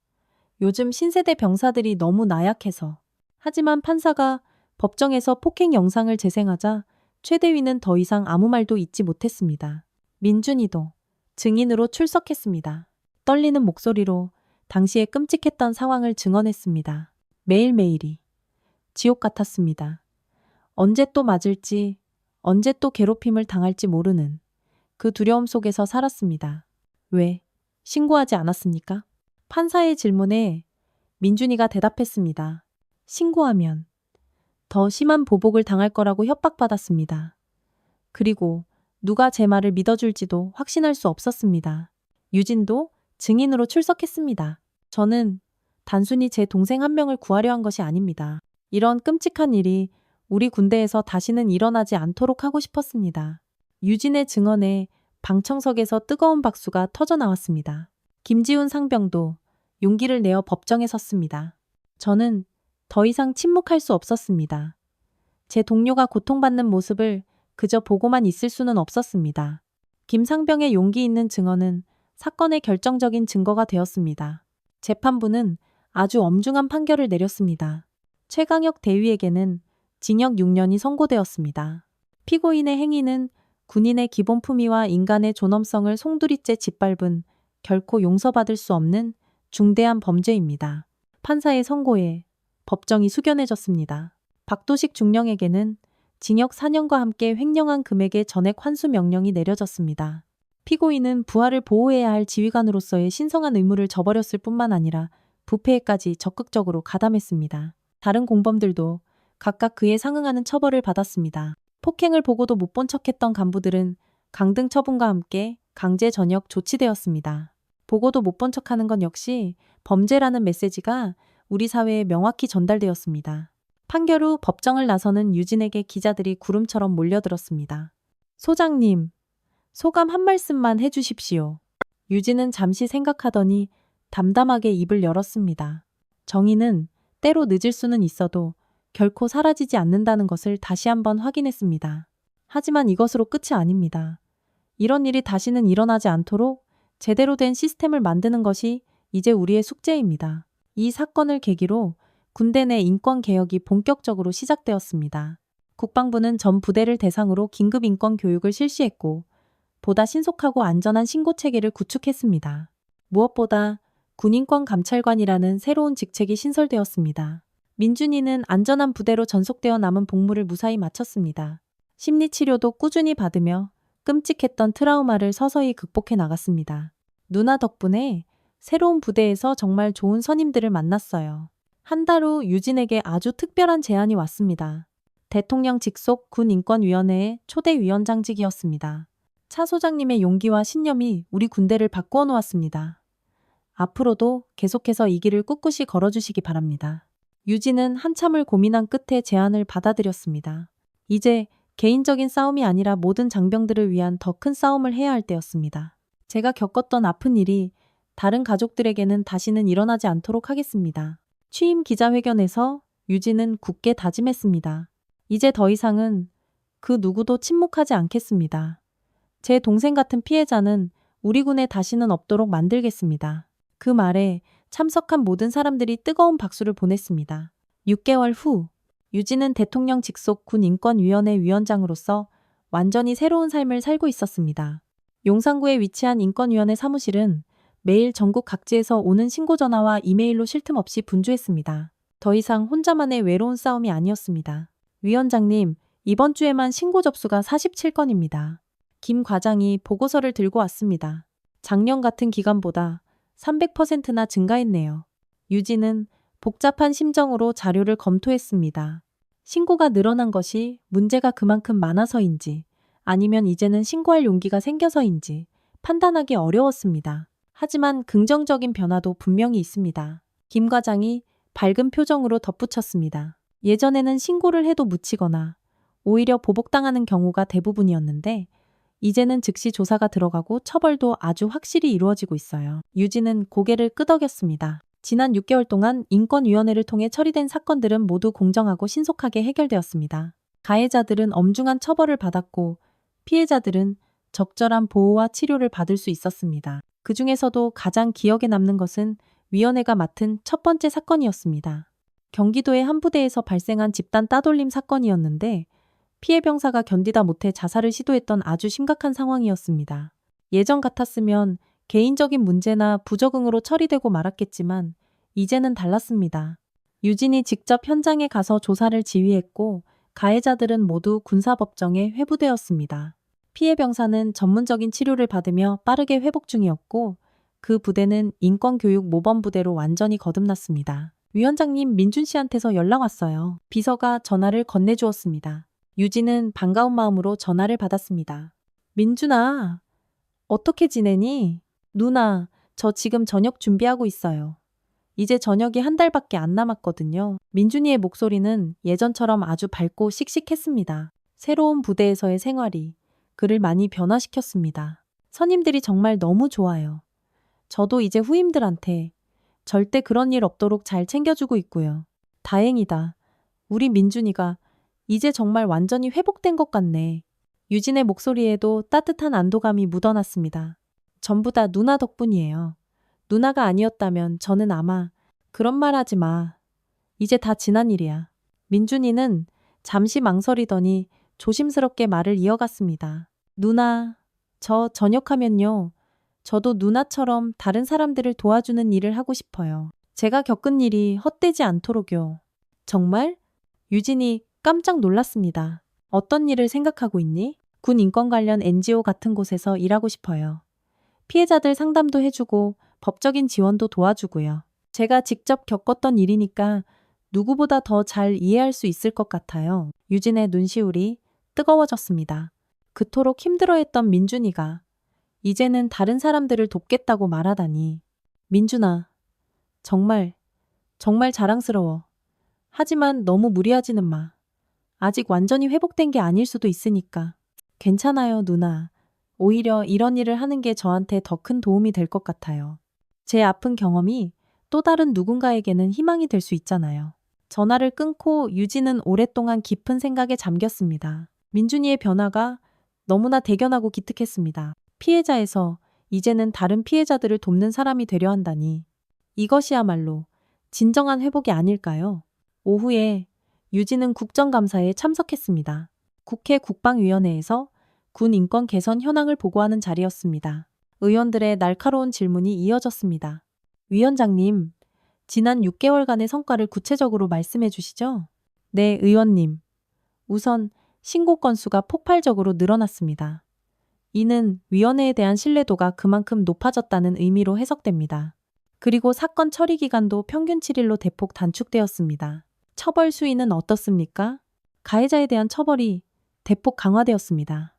Speaker 1: 요즘 신세대 병사들이 너무 나약해서. 하지만 판사가 법정에서 폭행 영상을 재생하자 최대위는 더 이상 아무 말도 잇지 못했습니다. 민준이도 증인으로 출석했습니다. 떨리는 목소리로 당시에 끔찍했던 상황을 증언했습니다. 매일매일이 지옥 같았습니다. 언제 또 맞을지, 언제 또 괴롭힘을 당할지 모르는 그 두려움 속에서 살았습니다. 왜 신고하지 않았습니까? 판사의 질문에 민준이가 대답했습니다. 신고하면 더 심한 보복을 당할 거라고 협박받았습니다. 그리고 누가 제 말을 믿어줄지도 확신할 수 없었습니다. 유진도 증인으로 출석했습니다. 저는 단순히 제 동생 한 명을 구하려 한 것이 아닙니다. 이런 끔찍한 일이 우리 군대에서 다시는 일어나지 않도록 하고 싶었습니다. 유진의 증언에 방청석에서 뜨거운 박수가 터져 나왔습니다. 김지훈 상병도 용기를 내어 법정에 섰습니다. 저는 더 이상 침묵할 수 없었습니다. 제 동료가 고통받는 모습을 그저 보고만 있을 수는 없었습니다. 김 상병의 용기 있는 증언은 사건의 결정적인 증거가 되었습니다. 재판부는 아주 엄중한 판결을 내렸습니다. 최강혁 대위에게는 징역 6년이 선고되었습니다. 피고인의 행위는 군인의 기본 품위와 인간의 존엄성을 송두리째 짓밟은 결코 용서받을 수 없는 중대한 범죄입니다. 판사의 선고에 법정이 숙연해졌습니다. 박도식 중령에게는 징역 4년과 함께 횡령한 금액의 전액 환수 명령이 내려졌습니다. 피고인은 부하를 보호해야 할 지휘관으로서의 신성한 의무를 저버렸을 뿐만 아니라 부패에까지 적극적으로 가담했습니다. 다른 공범들도 각각 그에 상응하는 처벌을 받았습니다. 폭행을 보고도 못 본 척했던 간부들은 강등 처분과 함께 강제 전역 조치되었습니다. 보고도 못 본 척하는 건 역시 범죄라는 메시지가 우리 사회에 명확히 전달되었습니다. 판결 후 법정을 나서는 유진에게 기자들이 구름처럼 몰려들었습니다. 소장님, 소감 한 말씀만 해주십시오. 유진은 잠시 생각하더니 담담하게 입을 열었습니다. 정의는 때로 늦을 수는 있어도 결코 사라지지 않는다는 것을 다시 한번 확인했습니다. 하지만 이것으로 끝이 아닙니다. 이런 일이 다시는 일어나지 않도록 제대로 된 시스템을 만드는 것이 이제 우리의 숙제입니다. 이 사건을 계기로 군대 내 인권 개혁이 본격적으로 시작되었습니다. 국방부는 전 부대를 대상으로 긴급 인권 교육을 실시했고 보다 신속하고 안전한 신고 체계를 구축했습니다. 무엇보다 군인권 감찰관이라는 새로운 직책이 신설되었습니다. 민준이는 안전한 부대로 전속되어 남은 복무를 무사히 마쳤습니다. 심리치료도 꾸준히 받으며 끔찍했던 트라우마를 서서히 극복해 나갔습니다. 누나 덕분에 새로운 부대에서 정말 좋은 선임들을 만났어요. 한 달 후 유진에게 아주 특별한 제안이 왔습니다. 대통령 직속 군인권위원회의 초대위원장직이었습니다. 차 소장님의 용기와 신념이 우리 군대를 바꾸어 놓았습니다. 앞으로도 계속해서 이 길을 꿋꿋이 걸어주시기 바랍니다. 유진은 한참을 고민한 끝에 제안을 받아들였습니다. 이제 개인적인 싸움이 아니라 모든 장병들을 위한 더 큰 싸움을 해야 할 때였습니다. 제가 겪었던 아픈 일이 다른 가족들에게는 다시는 일어나지 않도록 하겠습니다. 취임 기자회견에서 유진은 굳게 다짐했습니다. 이제 더 이상은 그 누구도 침묵하지 않겠습니다. 제 동생 같은 피해자는 우리 군에 다시는 없도록 만들겠습니다. 그 말에 참석한 모든 사람들이 뜨거운 박수를 보냈습니다. 6개월 후 유진은 대통령 직속 군인권위원회 위원장으로서 완전히 새로운 삶을 살고 있었습니다. 용산구에 위치한 인권위원회 사무실은 매일 전국 각지에서 오는 신고 전화와 이메일로 쉴 틈 없이 분주했습니다. 더 이상 혼자만의 외로운 싸움이 아니었습니다. 위원장님, 이번 주에만 신고 접수가 47건입니다. 김 과장이 보고서를 들고 왔습니다. 작년 같은 기간보다 300%나 증가했네요. 유진은 복잡한 심정으로 자료를 검토했습니다. 신고가 늘어난 것이 문제가 그만큼 많아서인지 아니면 이제는 신고할 용기가 생겨서인지 판단하기 어려웠습니다. 하지만 긍정적인 변화도 분명히 있습니다. 김 과장이 밝은 표정으로 덧붙였습니다. 예전에는 신고를 해도 묻히거나 오히려 보복당하는 경우가 대부분이었는데 이제는 즉시 조사가 들어가고 처벌도 아주 확실히 이루어지고 있어요. 유진은 고개를 끄덕였습니다. 지난 6개월 동안 인권위원회를 통해 처리된 사건들은 모두 공정하고 신속하게 해결되었습니다. 가해자들은 엄중한 처벌을 받았고 피해자들은 적절한 보호와 치료를 받을 수 있었습니다. 그 중에서도 가장 기억에 남는 것은 위원회가 맡은 첫 번째 사건이었습니다. 경기도의 한 부대에서 발생한 집단 따돌림 사건이었는데 피해 병사가 견디다 못해 자살을 시도했던 아주 심각한 상황이었습니다. 예전 같았으면 개인적인 문제나 부적응으로 처리되고 말았겠지만 이제는 달랐습니다. 유진이 직접 현장에 가서 조사를 지휘했고 가해자들은 모두 군사법정에 회부되었습니다. 피해 병사는 전문적인 치료를 받으며 빠르게 회복 중이었고 그 부대는 인권교육 모범부대로 완전히 거듭났습니다. 위원장님, 민준 씨한테서 연락 왔어요. 비서가 전화를 건네주었습니다. 유진은 반가운 마음으로 전화를 받았습니다. 민준아, 어떻게 지내니? 누나, 저 지금 저녁 준비하고 있어요. 이제 저녁이 한 달밖에 안 남았거든요. 민준이의 목소리는 예전처럼 아주 밝고 씩씩했습니다. 새로운 부대에서의 생활이 그를 많이 변화시켰습니다. 선임들이 정말 너무 좋아요. 저도 이제 후임들한테 절대 그런 일 없도록 잘 챙겨주고 있고요. 다행이다. 우리 민준이가 이제 정말 완전히 회복된 것 같네. 유진의 목소리에도 따뜻한 안도감이 묻어났습니다. 전부 다 누나 덕분이에요. 누나가 아니었다면 저는 아마 그런 말 하지 마. 이제 다 지난 일이야. 민준이는 잠시 망설이더니 조심스럽게 말을 이어갔습니다. 누나, 저 전역하면요. 저도 누나처럼 다른 사람들을 도와주는 일을 하고 싶어요. 제가 겪은 일이 헛되지 않도록요. 정말? 유진이 깜짝 놀랐습니다. 어떤 일을 생각하고 있니? 군 인권 관련 NGO 같은 곳에서 일하고 싶어요. 피해자들 상담도 해주고 법적인 지원도 도와주고요. 제가 직접 겪었던 일이니까 누구보다 더 잘 이해할 수 있을 것 같아요. 유진의 눈시울이 뜨거워졌습니다. 그토록 힘들어했던 민준이가 이제는 다른 사람들을 돕겠다고 말하다니. 민준아, 정말 자랑스러워. 하지만 너무 무리하지는 마. 아직 완전히 회복된 게 아닐 수도 있으니까. 괜찮아요, 누나. 오히려 이런 일을 하는 게 저한테 더 큰 도움이 될 것 같아요. 제 아픈 경험이 또 다른 누군가에게는 희망이 될 수 있잖아요. 전화를 끊고 유진은 오랫동안 깊은 생각에 잠겼습니다. 민준이의 변화가 너무나 대견하고 기특했습니다. 피해자에서 이제는 다른 피해자들을 돕는 사람이 되려 한다니. 이것이야말로 진정한 회복이 아닐까요? 오후에 유진은 국정감사에 참석했습니다. 국회 국방위원회에서 군 인권 개선 현황을 보고하는 자리였습니다. 의원들의 날카로운 질문이 이어졌습니다. 위원장님, 지난 6개월간의 성과를 구체적으로 말씀해 주시죠? 네, 의원님. 우선 신고 건수가 폭발적으로 늘어났습니다. 이는 위원회에 대한 신뢰도가 그만큼 높아졌다는 의미로 해석됩니다. 그리고 사건 처리 기간도 평균 7일로 대폭 단축되었습니다. 처벌 수위는 어떻습니까? 가해자에 대한 처벌이 대폭 강화되었습니다.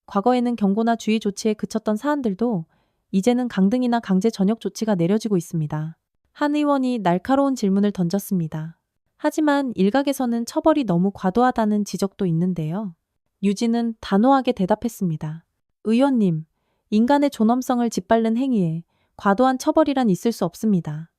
Speaker 1: 과거에는 경고나 주의 조치에 그쳤던 사안들도 이제는 강등이나 강제 전역 조치가 내려지고 있습니다. 한 의원이 날카로운 질문을 던졌습니다. 하지만 일각에서는 처벌이 너무 과도하다는 지적도 있는데요. 유진은 단호하게 대답했습니다. 의원님, 인간의 존엄성을 짓밟는 행위에 과도한 처벌이란 있을 수 없습니다.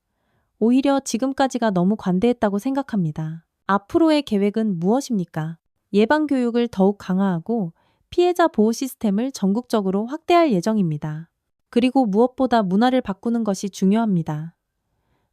Speaker 1: 오히려 지금까지가 너무 관대했다고 생각합니다. 앞으로의 계획은 무엇입니까? 예방교육을 더욱 강화하고 피해자 보호 시스템을 전국적으로 확대할 예정입니다. 그리고 무엇보다 문화를 바꾸는 것이 중요합니다.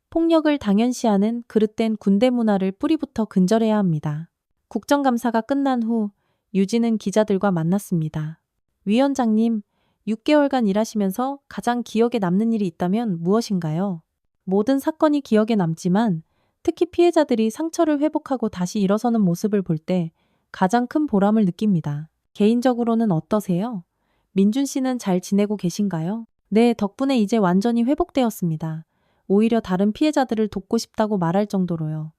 Speaker 1: 폭력을 당연시하는 그릇된 군대 문화를 뿌리부터 근절해야 합니다. 국정감사가 끝난 후 유진은 기자들과 만났습니다. 위원장님, 6개월간 일하시면서 가장 기억에 남는 일이 있다면 무엇인가요? 모든 사건이 기억에 남지만 특히 피해자들이 상처를 회복하고 다시 일어서는 모습을 볼 때 가장 큰 보람을 느낍니다. 개인적으로는 어떠세요? 민준 씨는 잘 지내고 계신가요? 네, 덕분에 이제 완전히 회복되었습니다. 오히려 다른 피해자들을 돕고 싶다고 말할 정도로요.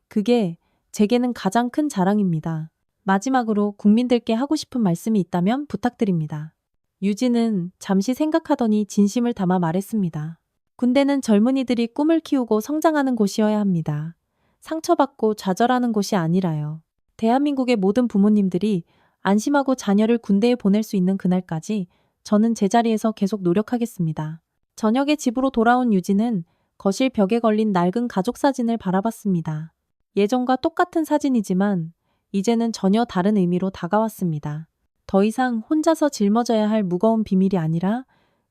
Speaker 1: 그게 제게는 가장 큰 자랑입니다. 마지막으로 국민들께 하고 싶은 말씀이 있다면 부탁드립니다. 유진은 잠시 생각하더니 진심을 담아 말했습니다. 군대는 젊은이들이 꿈을 키우고 성장하는 곳이어야 합니다. 상처받고 좌절하는 곳이 아니라요. 대한민국의 모든 부모님들이 안심하고 자녀를 군대에 보낼 수 있는 그날까지 저는 제자리에서 계속 노력하겠습니다. 저녁에 집으로 돌아온 유진은 거실 벽에 걸린 낡은 가족 사진을 바라봤습니다. 예전과 똑같은 사진이지만 이제는 전혀 다른 의미로 다가왔습니다. 더 이상 혼자서 짊어져야 할 무거운 비밀이 아니라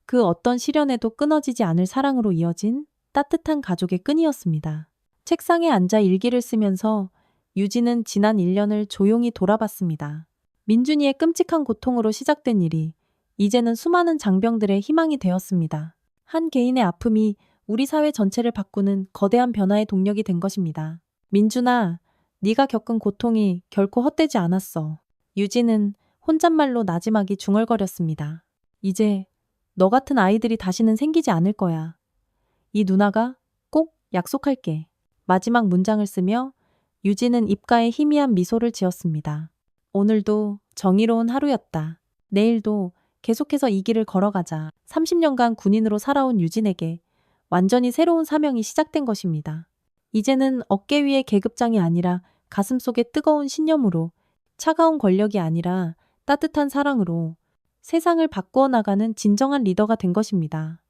Speaker 1: 그 어떤 시련에도 끊어지지 않을 사랑으로 이어진 따뜻한 가족의 끈이었습니다. 책상에 앉아 일기를 쓰면서 유진은 지난 1년을 조용히 돌아봤습니다. 민준이의 끔찍한 고통으로 시작된 일이 이제는 수많은 장병들의 희망이 되었습니다. 한 개인의 아픔이 우리 사회 전체를 바꾸는 거대한 변화의 동력이 된 것입니다. 민준아, 네가 겪은 고통이 결코 헛되지 않았어. 유진은 혼잣말로 나지막이 중얼거렸습니다. 이제 너 같은 아이들이 다시는 생기지 않을 거야. 이 누나가 꼭 약속할게. 마지막 문장을 쓰며 유진은 입가에 희미한 미소를 지었습니다. 오늘도 정의로운 하루였다. 내일도 계속해서 이 길을 걸어가자. 30년간 군인으로 살아온 유진에게 완전히 새로운 사명이 시작된 것입니다. 이제는 어깨 위의 계급장이 아니라 가슴속의 뜨거운 신념으로, 차가운 권력이 아니라 따뜻한 사랑으로 세상을 바꾸어 나가는 진정한 리더가 된 것입니다.